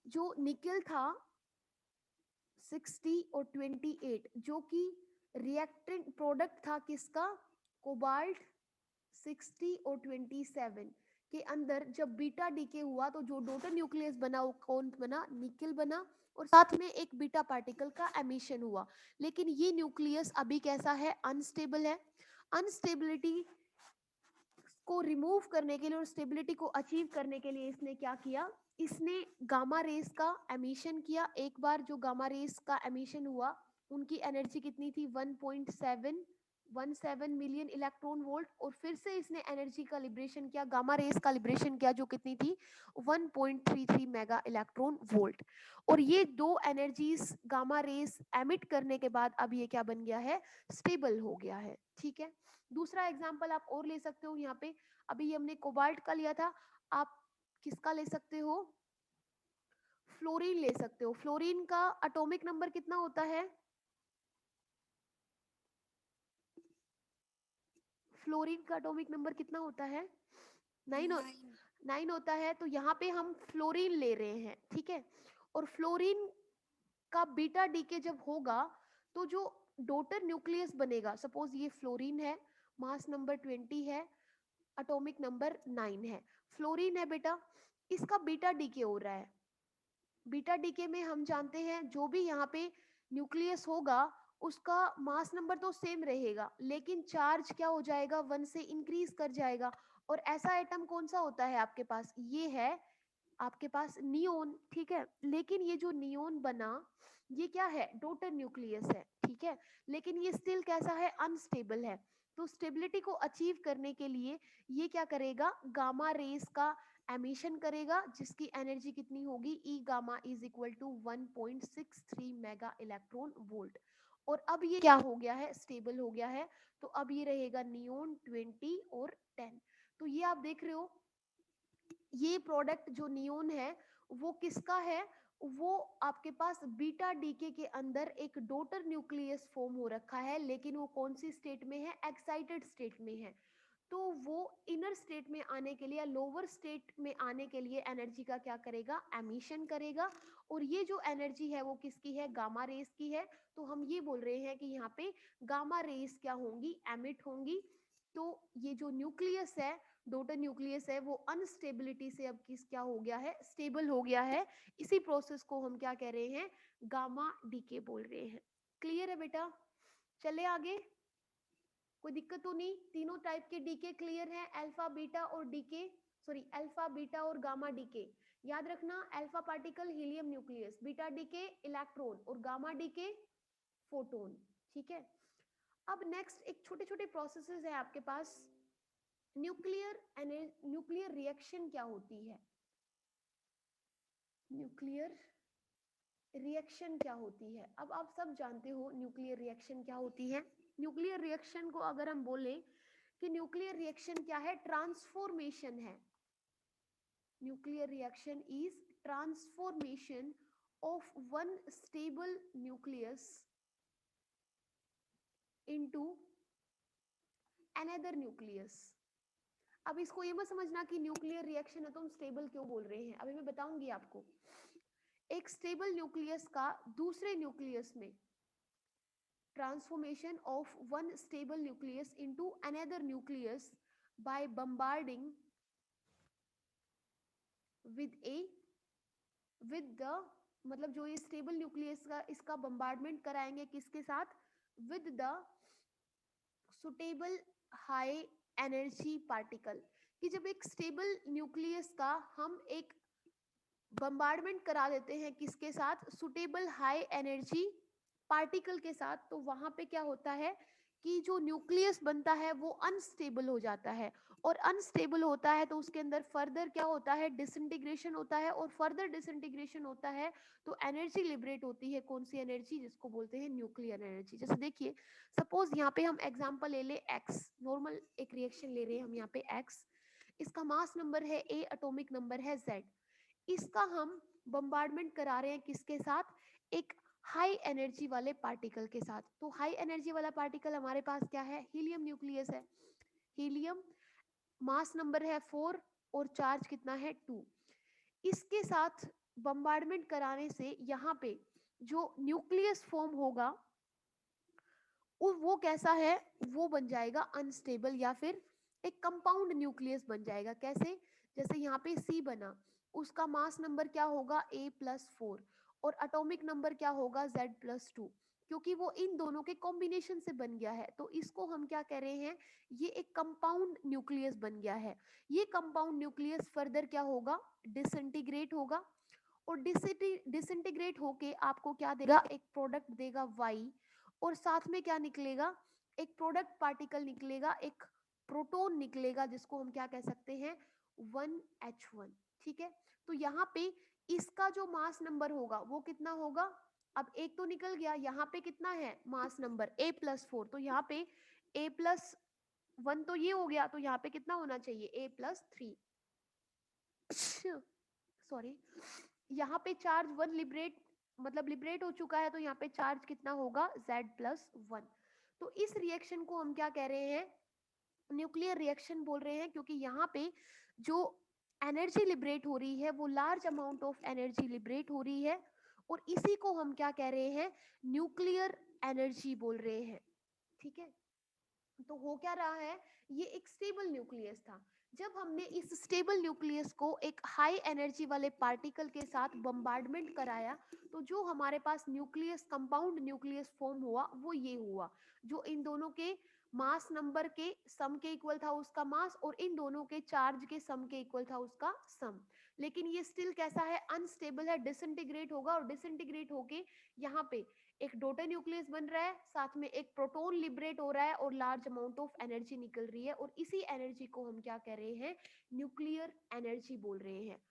जो निकल था 60 और 28, जो कि रिएक्टेंट प्रोडक्ट था किसका, कोबाल्ट 60 और 27 के अंदर जब बीटा डीके हुआ तो जो डोटर न्यूक्लियस बना वो कौन बना, निकल बना, और साथ में एक बीटा पार्टिकल का एमिशन हुआ। लेकिन ये न्यूक्लियस अभी कैसा है, अनस्टेबल है। अनस्टेबिलिटी को रिमूव करने के लिए और स्टेबिलिटी को अचीव करने के लिए इसने क्या किया, इसने गामा रेस का एमिशन किया। एक बार जो गामा रेस का एमिशन हुआ उनकी एनर्जी कितनी थी, 1.717 मिलियन इलेक्ट्रॉन वोल्ट, और फिर से इसने एनर्जी का लिबरेशन किया, गामा रेस का लिबरेशन किया, जो कितनी थी 1.33 मेगा इलेक्ट्रॉन वोल्ट। और ये दो एनर्जीज गामा रेस एमिट करने के बाद अब ये क्या बन गया है, स्टेबल हो गया है। ठीक है, दूसरा एग्जाम्पल आप और ले सकते हो यहाँ पे, अभी हमने कोबाल्ट का लिया था, आप किसका ले सकते हो, फ्लोरीन ले सकते हो। फ्लोरीन का एटॉमिक नंबर कितना होता है, फ्लोरीन का एटॉमिक नंबर कितना होता है, 9 9 होता है। तो यहाँ पे हम फ्लोरीन ले रहे हैं, ठीक है। और फ्लोरीन का बीटा डीके जब होगा तो जो डोटर न्यूक्लियस बनेगा, सपोज ये फ्लोरीन है, मास नंबर 20 है, एटॉमिक नंबर 9 है, फ्लोरीन है बेटा, इसका बीटा डीके हो रहा है। बीटा डीके में हम जानते हैं जो भी यहाँ पे न्यूक्लियस होगा उसका मास नंबर तो सेम रहेगा, लेकिन चार्ज क्या हो जाएगा, 1 से इंक्रीज कर जाएगा। और ऐसा एटम कौन सा होता है आपके पास, ये है आपके पास नियोन, ठीक है। लेकिन ये जो नियोन बना ये क्या है, डोटर न्यूक्लियस है, ठीक है, लेकिन ये स्टिल कैसा है, अनस्टेबल है। तो स्टेबिलिटी को अचीव करने के लिए ये क्या करेगा, गामा रेस का एमिशन करेगा, जिसकी एनर्जी कितनी होगी, E gamma is equal to 1.63 mega electron volt. और अब ये क्या हो गया है, स्टेबल हो गया है। तो अब ये रहेगा नियोन 20 और 10। तो ये आप देख रहे हो, ये प्रोडक्ट जो नियोन है वो किसका है, वो आपके पास बीटा डीके के अंदर एक डोटर न्यूक्लियस फॉर्म हो रखा है, लेकिन वो कौन सी स्टेट में है, एक्साइटेड स्टेट में है। तो वो इनर स्टेट में आने के लिए या लोअर स्टेट में आने के लिए एनर्जी का क्या करेगा, एमिशन करेगा। और ये जो एनर्जी है वो किसकी है, गामा रेस की है। तो हम ये बोल रहे हैं कि यहाँ पे गामा रेस क्या होंगी, एमिट होंगी। तो ये जो न्यूक्लियस है, डोटर न्यूक्लियस है, वो अनस्टेबिलिटी से अब किस क्या हो गया है, स्टेबल हो गया है। इसी प्रोसेस को हम क्या कह रहे हैं, गामा डीके बोल रहे हैं। क्लियर है बेटा, चले आगे, कोई दिक्कत तो नहीं, तीनों टाइप के डीके क्लियर है, अल्फा बीटा और डीके, सॉरी अल्फा बीटा और गामा डीके। याद रखना, alpha particle helium nucleus, beta decay electron और गामा डीके फोटोन, ठीक है। अब नेक्स्ट एक छोटे छोटे प्रोसेसेस है आपके पास। न्यूक्लियर रिएक्शन क्या होती है? न्यूक्लियर रिएक्शन क्या होती है? अब आप सब जानते हो न्यूक्लियर रिएक्शन क्या होती है। न्यूक्लियर रिएक्शन को अगर हम बोले कि न्यूक्लियर रिएक्शन क्या है, ट्रांसफॉर्मेशन है। Nuclear reaction is transformation of one stable nucleus into another nucleus. अब इसको ये मत समझना कि न्यूक्लियर रिएक्शन है तो हम स्टेबल क्यों बोल रहे हैं, अभी मैं बताऊंगी आपको। एक स्टेबल न्यूक्लियस का दूसरे न्यूक्लियस में, transformation of one stable nucleus into another nucleus bye bombarding with the, मतलब जो ये स्टेबल न्यूक्लियस का इसका बम्बार्डमेंट कराएंगे किसके साथ, with the suitable high energy particle. कि जब एक स्टेबल न्यूक्लियस का हम एक बम्बार्डमेंट करा देते हैं किसके साथ, सुटेबल हाई एनर्जी पार्टिकल के साथ, तो वहां पे क्या होता है कि जो न्यूक्लियस बनता है वो अनस्टेबल हो जाता है। और अनस्टेबल होता है तो उसके अंदर फर्दर क्या होता है, डिसइंटीग्रेशन होता है। और फर्दर डिसइंटीग्रेशन होता है तो एनर्जी लिबरेट होती है। कौन सी एनर्जी, जिसको बोलते हैं न्यूक्लियर एनर्जी। जैसे देखिए, सपोज यहाँ पे हम एग्जांपल ले ले एक्स, नॉर्मल एक रिएक्शन ले रहे हैं हम यहाँ पे एक्स, इसका मास नंबर है ए, एटॉमिक नंबर है जेड। इसका हम बम्बार्डमेंट करा रहे हैं किसके साथ, एक हाई एनर्जी वाले पार्टिकल के साथ। तो हाई एनर्जी वाला पार्टिकल हमारे पास क्या है, हीलियम न्यूक्लियस है। हीलियम मास नंबर है 4 और चार्ज कितना है 2। इसके साथ बम्बार्डमेंट कराने से यहाँ पे जो न्यूक्लियस फॉर्म होगा वो कैसा है, वो बन जाएगा अनस्टेबल या फिर एक कंपाउंड न्यूक्लियस बन जाएगा। कैसे, जैसे यहाँ पे सी बना, उसका मास नंबर क्या होगा A+4 और एटॉमिक नंबर क्या होगा Z+2, क्योंकि वो इन दोनों के कॉम्बिनेशन से बन गया है। तो इसको हम क्या कह रहे हैं, ये एक कंपाउंड न्यूक्लियस बन गया है। ये कंपाउंड न्यूक्लियस फर्दर क्या होगा, डिसइंटीग्रेट होगा। और डिसइंटीग्रेट होके आपको क्या देगा, एक प्रोडक्ट देगा Y। और साथ में क्या निकलेगा, एक प्रोडक्ट पार्टिकल निकलेगा, एक प्रोटॉन निकलेगा, जिसको हम क्या कह सकते हैं, 1H1। ठीक है, तो यहाँ पे इसका जो मास नंबर होगा वो कितना होगा, अब एक तो निकल गया, यहाँ पे कितना है मास नंबर A+4, तो यहाँ पे A+1 तो ये हो गया, तो यहाँ पे कितना होना चाहिए A+3। सॉरी, यहाँ पे चार्ज 1 लिबरेट, मतलब लिबरेट हो चुका है, तो यहाँ पे चार्ज कितना होगा Z+1। तो इस रिएक्शन को हम क्या कह रहे हैं, न्यूक्लियर रिएक्शन बोल रहे हैं, क्योंकि यहाँ पे जो एनर्जी लिबरेट हो रही है वो large amount of energy liberate हो रही है। और इसी को हम क्या कह रहे हैं, न्यूक्लियर एनर्जी बोल रहे हैं। ठीक है, तो हो क्या रहा है, ये एक स्टेबल न्यूक्लियस था। जब हमने इस स्टेबल न्यूक्लियस को एक हाई एनर्जी वाले पार्टिकल के साथ बम्बार्डमेंट कराया, तो जो हमारे पास न्यूक्लियस, कंपाउंड न्यूक्लियस फॉर्म हुआ वो ये हुआ, जो इन दोनों के मास नंबर के सम के इक्वल था उसका मास, और इन दोनों के चार्ज के सम के इक्वल था उसका सम। लेकिन ये स्टिल कैसा है, अनस्टेबल है, डिसइंटीग्रेट होगा। और डिसइंटीग्रेट होके यहाँ पे एक डोटर न्यूक्लियस बन रहा है, साथ में एक प्रोटॉन लिबरेट हो रहा है और लार्ज अमाउंट ऑफ एनर्जी निकल रही है। और इसी एनर्जी को हम क्या कह रहे हैं, न्यूक्लियर एनर्जी बोल रहे हैं।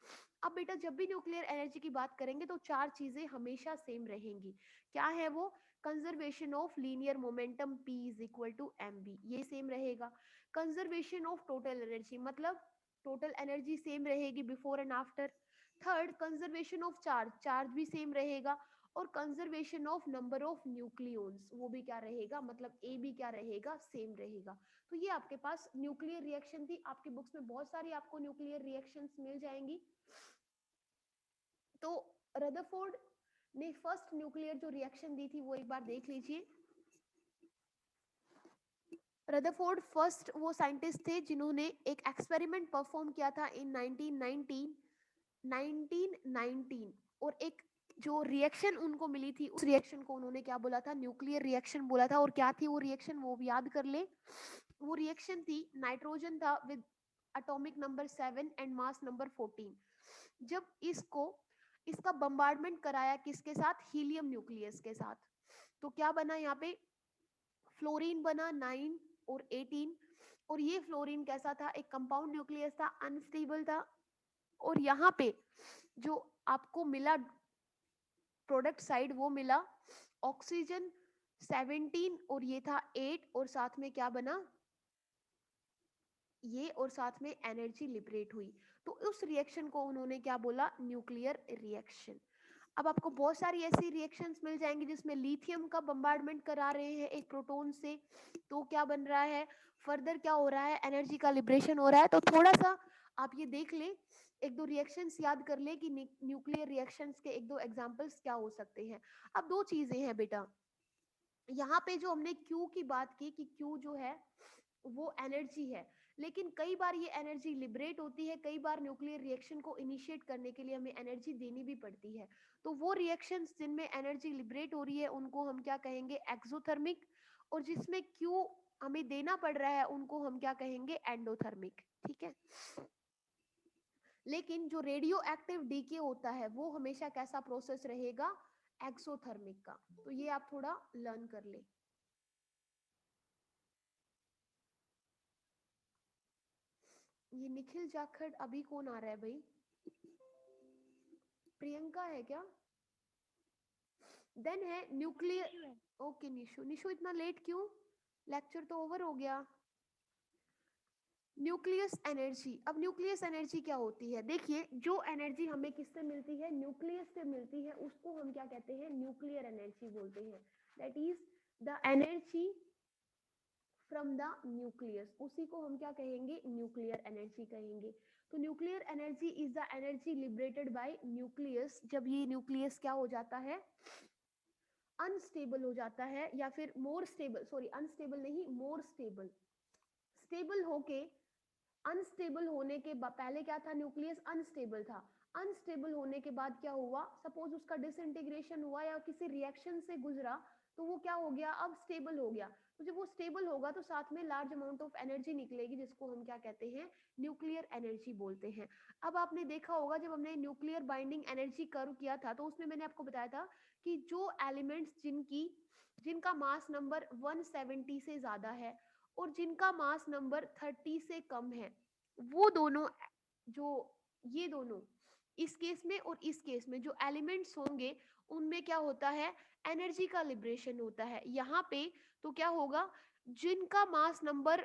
अब बेटा जब भी न्यूक्लियर एनर्जी की बात करेंगे तो चार चीजें हमेशा सेम रहेंगी। क्या है वो, conservation of linear momentum P is equal to mv, ये सेम रहेगा। कंजर्वेशन ऑफ टोटल एनर्जी, मतलब टोटल एनर्जी सेम रहेगी before and after. Third, conservation of charge, charge भी सेम रहेगा। और conservation of number of nucleons, वो भी क्या रहेगा, मतलब ए भी क्या रहेगा, सेम रहेगा। तो ये आपके पास न्यूक्लियर रिएक्शन थी। आपकी बुक्स में बहुत सारी आपको न्यूक्लियर रिएक्शंस मिल जाएंगी। तो रदरफोर्ड ने फर्स्ट न्यूक्लियर जो रिएक्शन दी थी वो एक बार देख लीजिए। रदरफोर्ड फर्स्ट वो साइंटिस्ट थे जिन्होंने एक एक्सपेरिमेंट परफॉर्म किया था इन 1919 और एक जो रिएक्शन उनको मिली थी उस रिएक्शन को उन्होंने क्या बोला था, न्यूक्लियर रिएक्शन बोला था। और क्या थी वो रिएक्शन, वो भी याद कर ले। वो रिएक्शन थी, नाइट्रोजन था with atomic number 7 and mass number 14। जब इसका बम्बार्डमेंट कराया किसके साथ, हीलियम न्यूक्लियस के साथ, तो क्या बना यहाँ पे फ्लोरीन बना 9 और 18। और ये फ्लोरीन कैसा था, एक कंपाउंड न्यूक्लियस था, अनस्टेबल था। और यहाँ पे जो आपको मिला प्रोडक्ट साइड वो मिला ऑक्सीजन 17 और ये था 8, और साथ में क्या बना ये, और साथ में एनर्जी लिबरेट हुई। तो उस रिएक्शन को उन्होंने क्या बोला, न्यूक्लियर रिएक्शन। अब आपको बहुत सारी ऐसी रिएक्शंस मिल जाएंगी जिसमें लिथियम का बम्बार्डमेंट करा रहे हैं एक प्रोटॉन से, तो क्या बन रहा है, फर्दर क्या हो रहा है, एनर्जी का लिबरेशन हो रहा है। तो थोड़ा सा आप ये देख ले, एक दो रिएक्शंस याद कर ले कि न्यूक्लियर रिएक्शंस के एक दो एग्जांपल्स क्या हो सकते हैं। अब दो चीजें हैं बेटा, यहाँ पे जो हमने क्यू की बात की कि क्यू जो है वो एनर्जी है, लेकिन कई बार ये एनर्जी लिबरेट होती है, कई बार न्यूक्लियर रिएक्शन को इनिशिएट करने के लिए हमें एनर्जी देनी भी पड़ती है। तो वो रिएक्शंस जिनमें एनर्जी लिबरेट हो रही है उनको हम क्या कहेंगे, एक्सोथर्मिक। और जिसमें क्यू हमें देना पड़ रहा है उनको हम क्या कहेंगे, एंडोथर्मिक। ठीक है। लेकिन जो रेडियो एक्टिव डीके होता है वो हमेशा कैसा प्रोसेस रहेगा, एक्सोथर्मिक का। तो ये आप थोड़ा लर्न कर ले। ये निखिल जाखड़ अभी कौन आ रहा है भाई, प्रियंका है क्या? देन है न्यूक्लियर। ओके निशु, निशु इतना लेट क्यों, लेक्चर तो ओवर हो गया। न्यूक्लियस एनर्जी, अब न्यूक्लियस एनर्जी क्या होती है, देखिए जो एनर्जी हमें किससे मिलती है, न्यूक्लियस से मिलती है, उसको हम क्या कहते हैं, न्यूक्लियर एनर्जी बोलते हैं। That is the energy from the nucleus, उसी को हम क्या कहेंगे, न्यूक्लियर एनर्जी कहेंगे। तो nuclear energy is the energy liberated bye nucleus, जब ये न्यूक्लियस क्या हो जाता है, अनस्टेबल हो जाता है, या फिर मोर स्टेबल, सॉरी अनस्टेबल नहीं, मोर स्टेबल। स्टेबल होके, अनस्टेबल होने के पहले क्या था, न्यूक्लियस अनस्टेबल था। अनस्टेबल होने के बाद क्या हुआ, सपोज उसका डिसइंटीग्रेशन हुआ या किसी रिएक्शन से गुजरा, तो वो क्या हो गया, अब स्टेबल हो गया। तो जब वो स्टेबल होगा तो साथ में लार्ज अमाउंट ऑफ एनर्जी निकलेगी, जिसको हम क्या कहते हैं, न्यूक्लियर एनर्जी बोलते हैं। अब आपने देखा होगा जब हमने न्यूक्लियर बाइंडिंग एनर्जी कर्व किया था, तो उसमें मैंने आपको बताया था कि जो एलिमेंट्स जिनका मास नंबर 170 से ज्यादा है और जिनका मास नंबर 30 से कम है, वो दोनों, जो ये दोनों, इस केस में और इस केस में जो एलिमेंट्स होंगे उनमें क्या होता है, एनर्जी का लिबरेशन होता है। यहाँ पे तो क्या होगा, जिनका मास नंबर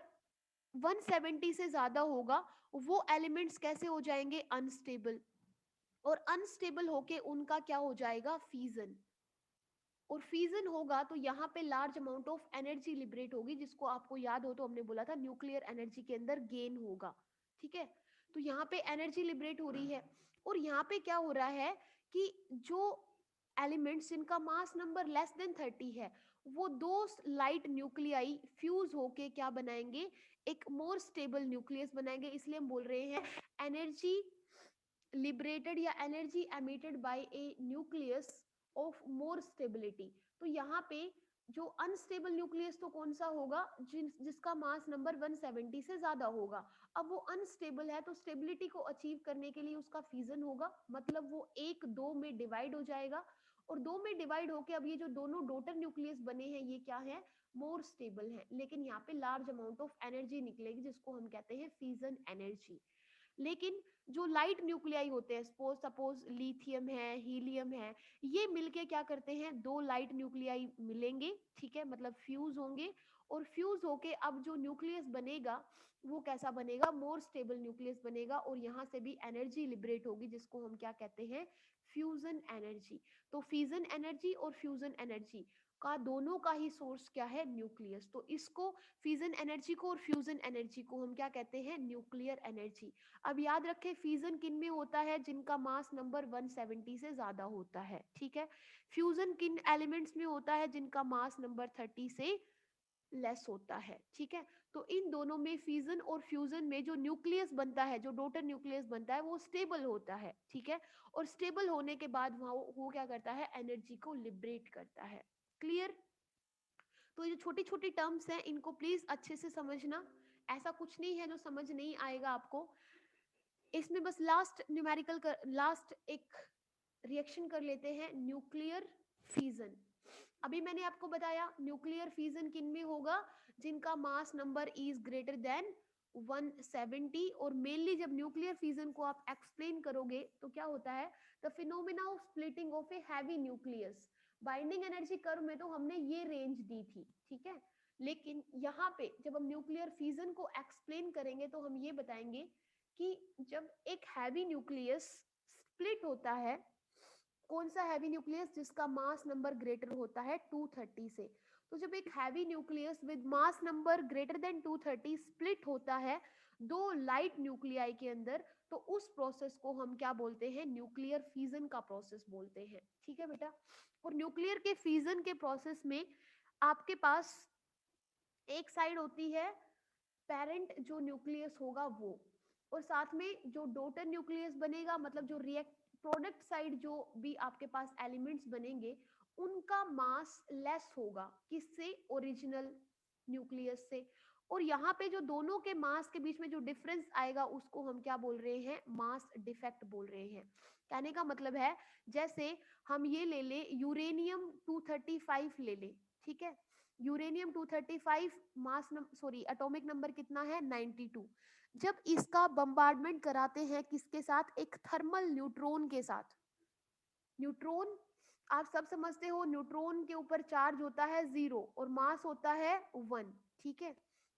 170 से ज्यादा होगा वो एलिमेंट्स कैसे हो जाएंगे, अनस्टेबल। और अनस्टेबल होके उनका क्या हो जाएगा, फ्यूजन। और फ्यूजन होगा तो यहाँ पे large amount of energy liberate होगी, जिसको आपको याद हो तो हमने बोला था न्यूक्लियर एनर्जी के अंदर गेन होगा। ठीक है। तो यहाँ पे एनर्जी लिबरेट हो रही है, और यहाँ पे क्या हो रहा है कि जो एलिमेंट्स जिनका मास नंबर लेस देन 30 है, वो दो लाइट न्यूक्लियाई फ्यूज होके क्या बनाएंगे, एक मोर स्टेबल न्यूक्लियस बनाएंगे। इसलिए हम बोल रहे हैं एनर्जी लिबरेटेड या energy emitted by A nucleus of more stability. तो यहाँ पे जो अनस्टेबल न्यूक्लियस तो कौन सा होगा, जिसका मास नंबर 170 से ज्यादा होगा। अब वो अनस्टेबल है तो स्टेबिलिटी को अचीव करने के लिए उसका फ्यूजन होगा, मतलब वो एक दो में डिवाइड हो जाएगा। और दो में डिवाइड होके अब ये जो दोनों डोटर न्यूक्लियस बने हैं ये क्या है, मोर स्टेबल है, लेकिन यहाँ पे लार्ज अमाउंट ऑफ एनर्जी निकलेगी, जिसको हम कहते हैं फ्यूजन एनर्जी। लेकिन जो लाइट न्यूक्लियाई होते हैं, सपोज लिथियम है, हीलियम है, ये मिलके क्या करते हैं, दो लाइट न्यूक्लियाई मिलेंगे, ठीक है, मतलब फ्यूज होंगे। और फ्यूज होके अब जो न्यूक्लियस बनेगा वो कैसा बनेगा, मोर स्टेबल न्यूक्लियस बनेगा, और यहाँ से भी एनर्जी लिबरेट होगी, जिसको हम क्या कहते हैं, फ्यूजन एनर्जी। तो फ्यूजन एनर्जी और फ्यूजन एनर्जी का दोनों का ही सोर्स क्या है, न्यूक्लियस। तो इसको, फ्यूजन एनर्जी को और फ्यूजन एनर्जी को हम क्या कहते हैं, न्यूक्लियर एनर्जी। अब याद रखें फ्यूजन किन में होता है, जिनका मास नंबर 170 से ज्यादा होता है। ठीक है। फ्यूजन किन एलिमेंट्स में होता है, जिनका मास नंबर 30 से लेस होता है। ठीक है। तो इन दोनों में फ्यूजन और फ्यूजन में जो न्यूक्लियस बनता है, जो डोटर न्यूक्लियस बनता है, वो स्टेबल होता है। ठीक है। और स्टेबल होने के बाद वो क्या करता है, एनर्जी को लिबरेट करता है। क्लियर। तो ये छोटी छोटी टर्म्स हैं, इनको प्लीज अच्छे से समझना। ऐसा कुछ नहीं है जो समझ नहीं आएगा आपको। इसमें बस लास्ट न्यूमेरिकल लास्ट एक रिएक्शन कर लेते हैं, न्यूक्लियर फ्यूजन। अभी मैंने आपको बताया न्यूक्लियर फिजन किन में होगा, जिनका mass number is greater than 170। और मेनली जब न्यूक्लियर फिजन को आप एक्सप्लेन करोगे तो क्या होता है, the phenomena of splitting of a heavy nucleus. Binding energy curve में तो हमने ये रेंज दी थी, ठीक है, लेकिन यहाँ पे जब हम न्यूक्लियर फिजन को एक्सप्लेन करेंगे तो हम ये बताएंगे कि जब एक हैवी न्यूक्लियस स्प्लिट होता है, कौन सा हैवी न्यूक्लियस, जिसका मास नंबर ग्रेटर होता है 230 से। तो जब एक heavy nucleus with mass number greater than 230 split होता है दो लाइट न्यूक्लियाई के अंदर, तो उस प्रोसेस को हम क्या बोलते हैं, न्यूक्लियर फिजन का प्रोसेस बोलते हैं, ठीक है बेटा। और न्यूक्लियर के फिजन के प्रोसेस में आपके पास एक साइड होती है पेरेंट जो न्यूक्लियस होगा वो, और साथ में जो डोटर न्यूक्लियस बनेगा, मतलब जो रिएक्ट प्रोडक्ट साइड जो भी आपके पास एलिमेंट्स बनेंगे उनका मास लेस होगा किससे, ओरिजिनल न्यूक्लियस से। और यहाँ पे जो दोनों के मास के बीच में जो डिफरेंस आएगा उसको हम क्या बोल रहे हैं, मास डिफेक्ट बोल रहे हैं। कहने का मतलब है जैसे हम ये ले ले यूरेनियम 235 ले ले, ठीक है, uranium 235 mass sorry atomic number कितना है 92। जब इसका बम्बार्डमेंट कराते हैं किसके साथ, एक थर्मल न्यूट्रॉन के साथ। न्यूट्रॉन आप सब समझते हो, न्यूट्रॉन के ऊपर चार्ज होता है 0 और मास होता है 1, ठीक है।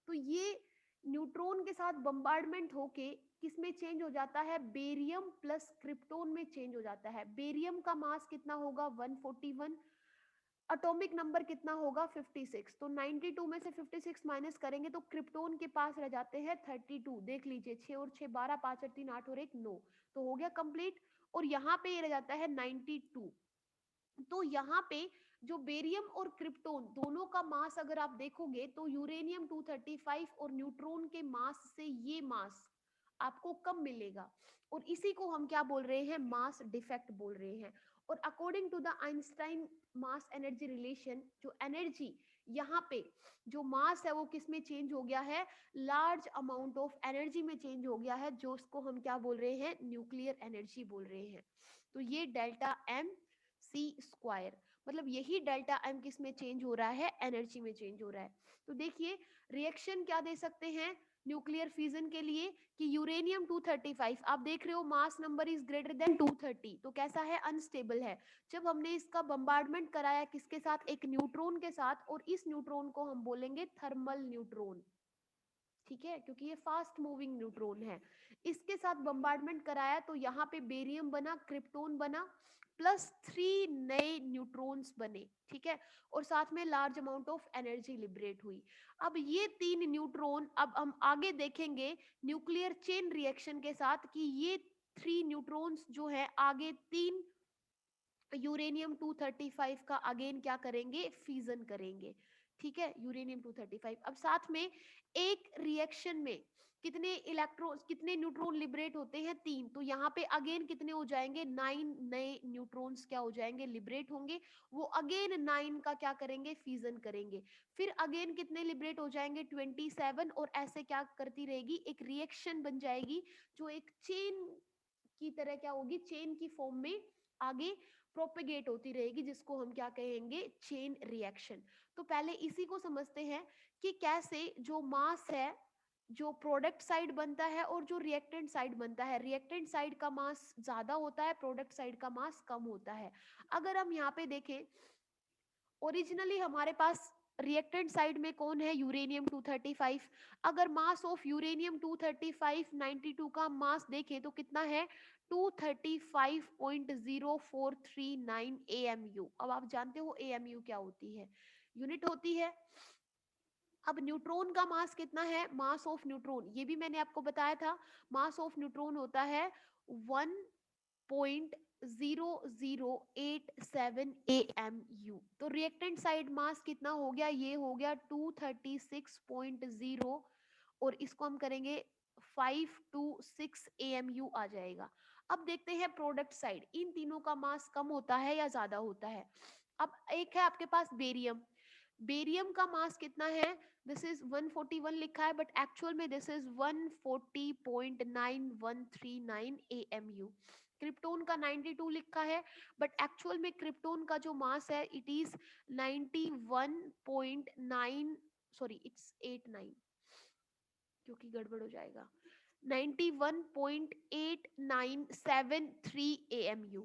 तो ये न्यूट्रॉन के साथ बम्बार्डमेंट होके किस में चेंज हो जाता है, बेरियम प्लस क्रिप्टोन में चेंज हो जाता है। बेरियम का मास कितना होगा 141, एटॉमिक नंबर कितना होगा 56। तो 92 में से 56 माइनस करेंगे तो क्रिप्टोन के पास रह जाते हैं 32। देख लीजिए 6 और 6 12, 5 और 3 8 और 1 9, तो हो गया कंप्लीट। और यहाँ पे ये रह जाता है 92। तो यहाँ पे जो बेरियम और क्रिप्टोन दोनों का मास अगर आप देखोगे तो यूरेनियम 235 और न्यूट्रॉन के मास से ये मास आपको कम मिलेगा, और इसी को हम क्या बोल रहे हैं, मास डिफेक्ट बोल रहे हैं। और according to the Einstein mass energy relation, जो एनर्जी यहाँ पे जो मास है वो किस में चेंज हो गया है, लार्ज अमाउंट ऑफ एनर्जी में चेंज हो गया है, जो उसको हम क्या बोल रहे हैं, न्यूक्लियर एनर्जी बोल रहे हैं। तो ये डेल्टा एम सी स्क्वायर, मतलब यही डेल्टा एम किस में चेंज हो रहा है, एनर्जी में चेंज हो रहा है। तो देखिए रिएक्शन क्या दे सकते हैं न्यूक्लियर फिजन के लिए, कि यूरेनियम 235 आप देख रहे हो mass number is greater than 230, तो कैसा है, अनस्टेबल है। जब हमने इसका बम्बार्डमेंट कराया किसके साथ, एक न्यूट्रॉन के साथ, और इस न्यूट्रॉन को हम बोलेंगे थर्मल न्यूट्रॉन, ठीक है, क्योंकि ये फास्ट मूविंग न्यूट्रॉन है। इसके साथ बम्बार्डमेंट कराया तो यहाँ पे बेरियम बना, क्रिप्टोन बना, प्लस 3 नए न्यूट्रॉन्स बने, ठीक है, और साथ में large amount of energy liberate हुई। अब ये 3 न्यूट्रॉन, अब हम आगे देखेंगे न्यूक्लियर चेन रिएक्शन के साथ कि ये 3 न्यूट्रॉन्स जो है आगे 3 यूरेनियम 235 का अगेन क्या करेंगे, फिजन करेंगे, ठीक है, यूरेनियम 235। अब साथ में एक रिएक्शन में कितने इलेक्ट्रॉन कितने न्यूट्रॉन लिबरेट होते हैं, 3, तो यहाँ पे अगेन कितने हो जाएंगे, 9 नए न्यूट्रॉन्स क्या हो जाएंगे, लिबरेट होंगे। वो अगेन 9 का क्या करेंगे, फिजन करेंगे। फिर अगेन कितने लिबरेट हो जाएंगे, 27, और ऐसे क्या करती रहेगी, एक रिएक्शन बन जाएगी जो एक चेन की तरह क्या होगी, चेन की फॉर्म में आगे प्रोपेगेट होती रहेगी, जिसको हम क्या कहेंगे, चेन रिएक्शन। तो पहले इसी को समझते हैं कि कैसे जो मास है, जो प्रोडक्ट साइड बनता है और जो रिएक्टेंट साइड बनता है, रिएक्टेंट साइड का मास ज्यादा होता है, प्रोडक्ट साइड का मास कम होता है। अगर हम यहाँ पे देखें ओरिजिनली हमारे पास रिएक्टेंट साइड में कौन है, यूरेनियम 235। अगर मास ऑफ यूरेनियम 235 92 का मास देखें तो कितना है, 235.0439 AMU। अब आप जानते हो AMU क्या होती है, यूनिट होती है। अब न्यूट्रॉन का मास कितना है, मास ऑफ न्यूट्रॉन ये भी मैंने आपको बताया था, मास ऑफ न्यूट्रॉन होता है 1.0087 AMU। तो रिएक्टेंट साइड मास कितना हो गया, ये हो गया 236.0, और इसको हम करेंगे 526 AMU आ जाएगा। अब देखते हैं प्रोडक्ट साइड, इन तीनों का मास कम होता है या ज्यादा होता है। अब एक है आपके पास बेरियम, बेरियम का मास कितना है, दिस इज 141 लिखा है, बट एक्चुअल में दिस इज 140.9139 AMU। क्रिप्टोन का 92 लिखा है, बट एक्चुअल में क्रिप्टोन का जो मास है इट इज 91.9, सॉरी इट्स 89, क्योंकि गड़बड़ हो जाएगा, 91.8973 AMU।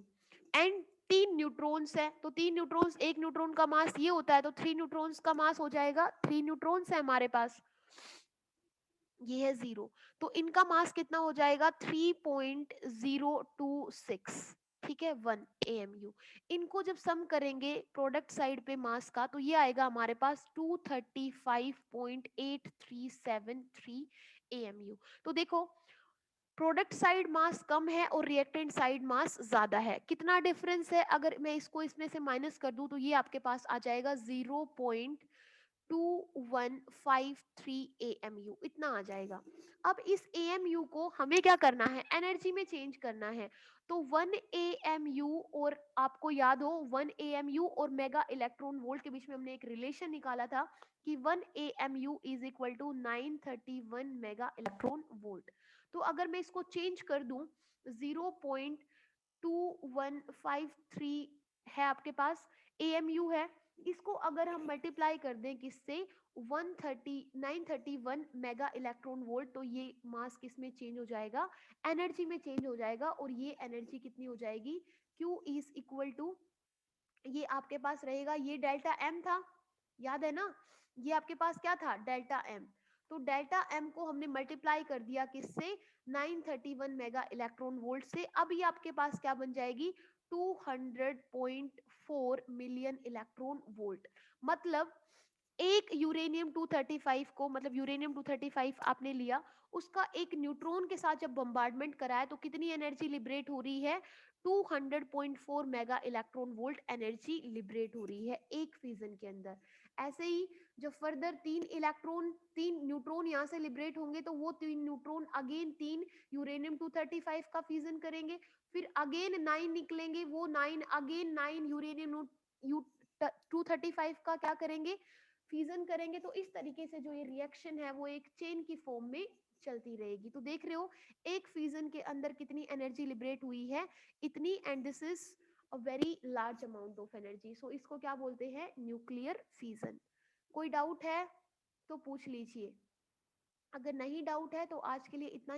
एंड 3 न्यूट्रॉन्स है, तो 3 न्यूट्रॉन्स, एक न्यूट्रॉन का मास ये होता है, तो 3 न्यूट्रॉन्स का मास हो जाएगा, 3 न्यूट्रॉन्स है हमारे पास, ये है 0, तो इनका मास कितना हो जाएगा 3.026, ठीक है, 1 AMU। इनको जब सम करेंगे प्रोडक्ट साइड पे मास का, तो ये आएगा हमारे पास 235.8373 AMU। तो देखो प्रोडक्ट साइड मास कम है और रिएक्टेंट साइड मास ज्यादा है, कितना डिफरेंस है, अगर मैं इसको इसमें से माइनस कर दूं तो ये आपके पास आ जाएगा 0.2153 AMU, इतना आ जाएगा। अब इस AMU को हमें क्या करना है, एनर्जी में चेंज करना है, तो 1 AMU, और आपको याद हो 1 AMU और मेगा इलेक्ट्रॉन वोल्ट के बीच में हमने एक रिलेशन निकाला था कि 1 AMU is equal to 931 mega electron volt. तो अगर मैं इसको चेंज कर दूं, 0.2153 है आपके पास AMU है, इसको अगर हम मल्टीप्लाई कर दें किससे, 931 मेगा इलेक्ट्रॉन वोल्ट, तो ये मास किस में चेंज हो जाएगा, एनर्जी में चेंज हो जाएगा, और ये एनर्जी कितनी हो जाएगी, Q इज इक्वल टू, ये आपके पास रहेगा, ये डेल्टा M था, याद है ना, ये आपके पास क्या था, डेल्टा M। तो डेल्टा M को हमने मल्टीप्लाई कर दिया किससे, 931 मेगा इलेक्ट्रॉन वोल्ट से, अब ये आपके पास क्या बन जाएगी, 200.4 मिलियन इलेक्ट्रॉन वोल्ट। मतलब एक यूरेनियम 235 को, मतलब यूरेनियम 235 आपने लिया, उसका एक न्यूट्रॉन के साथ जब बम्बार्डमेंट कराया तो कितनी एनर्जी लिबरेट हो रही है, 200.4 mega electron volt energy liberate हो रही है एक फिजन के अंदर। ऐसे ही जब फर्दर 3 न्यूट्रॉन यहाँ से लिबरेट होंगे, तो वो 3 न्यूट्रॉन अगेन 3 यूरेनियम 235 का फिजन करेंगे, फिर अगेन 9 निकलेंगे, वो 9 अगेन 9 यूरेनियम 235 का क्या करेंगे, फ्यूजन करेंगे। तो इस तरीके से जो ये रिएक्शन है वो एक चेन की फॉर्म में चलती रहेगी। तो देख रहे हो एक फ्यूजन के अंदर कितनी एनर्जी लिबरेट हुई है, इतनी, and this is a very large amount of energy. So इसको क्या बोलते हैं, न्यूक्लियर फ्यूजन। कोई डाउट है तो पूछ लीजिए, अगर नहीं डाउट है तो आज के लिए इतना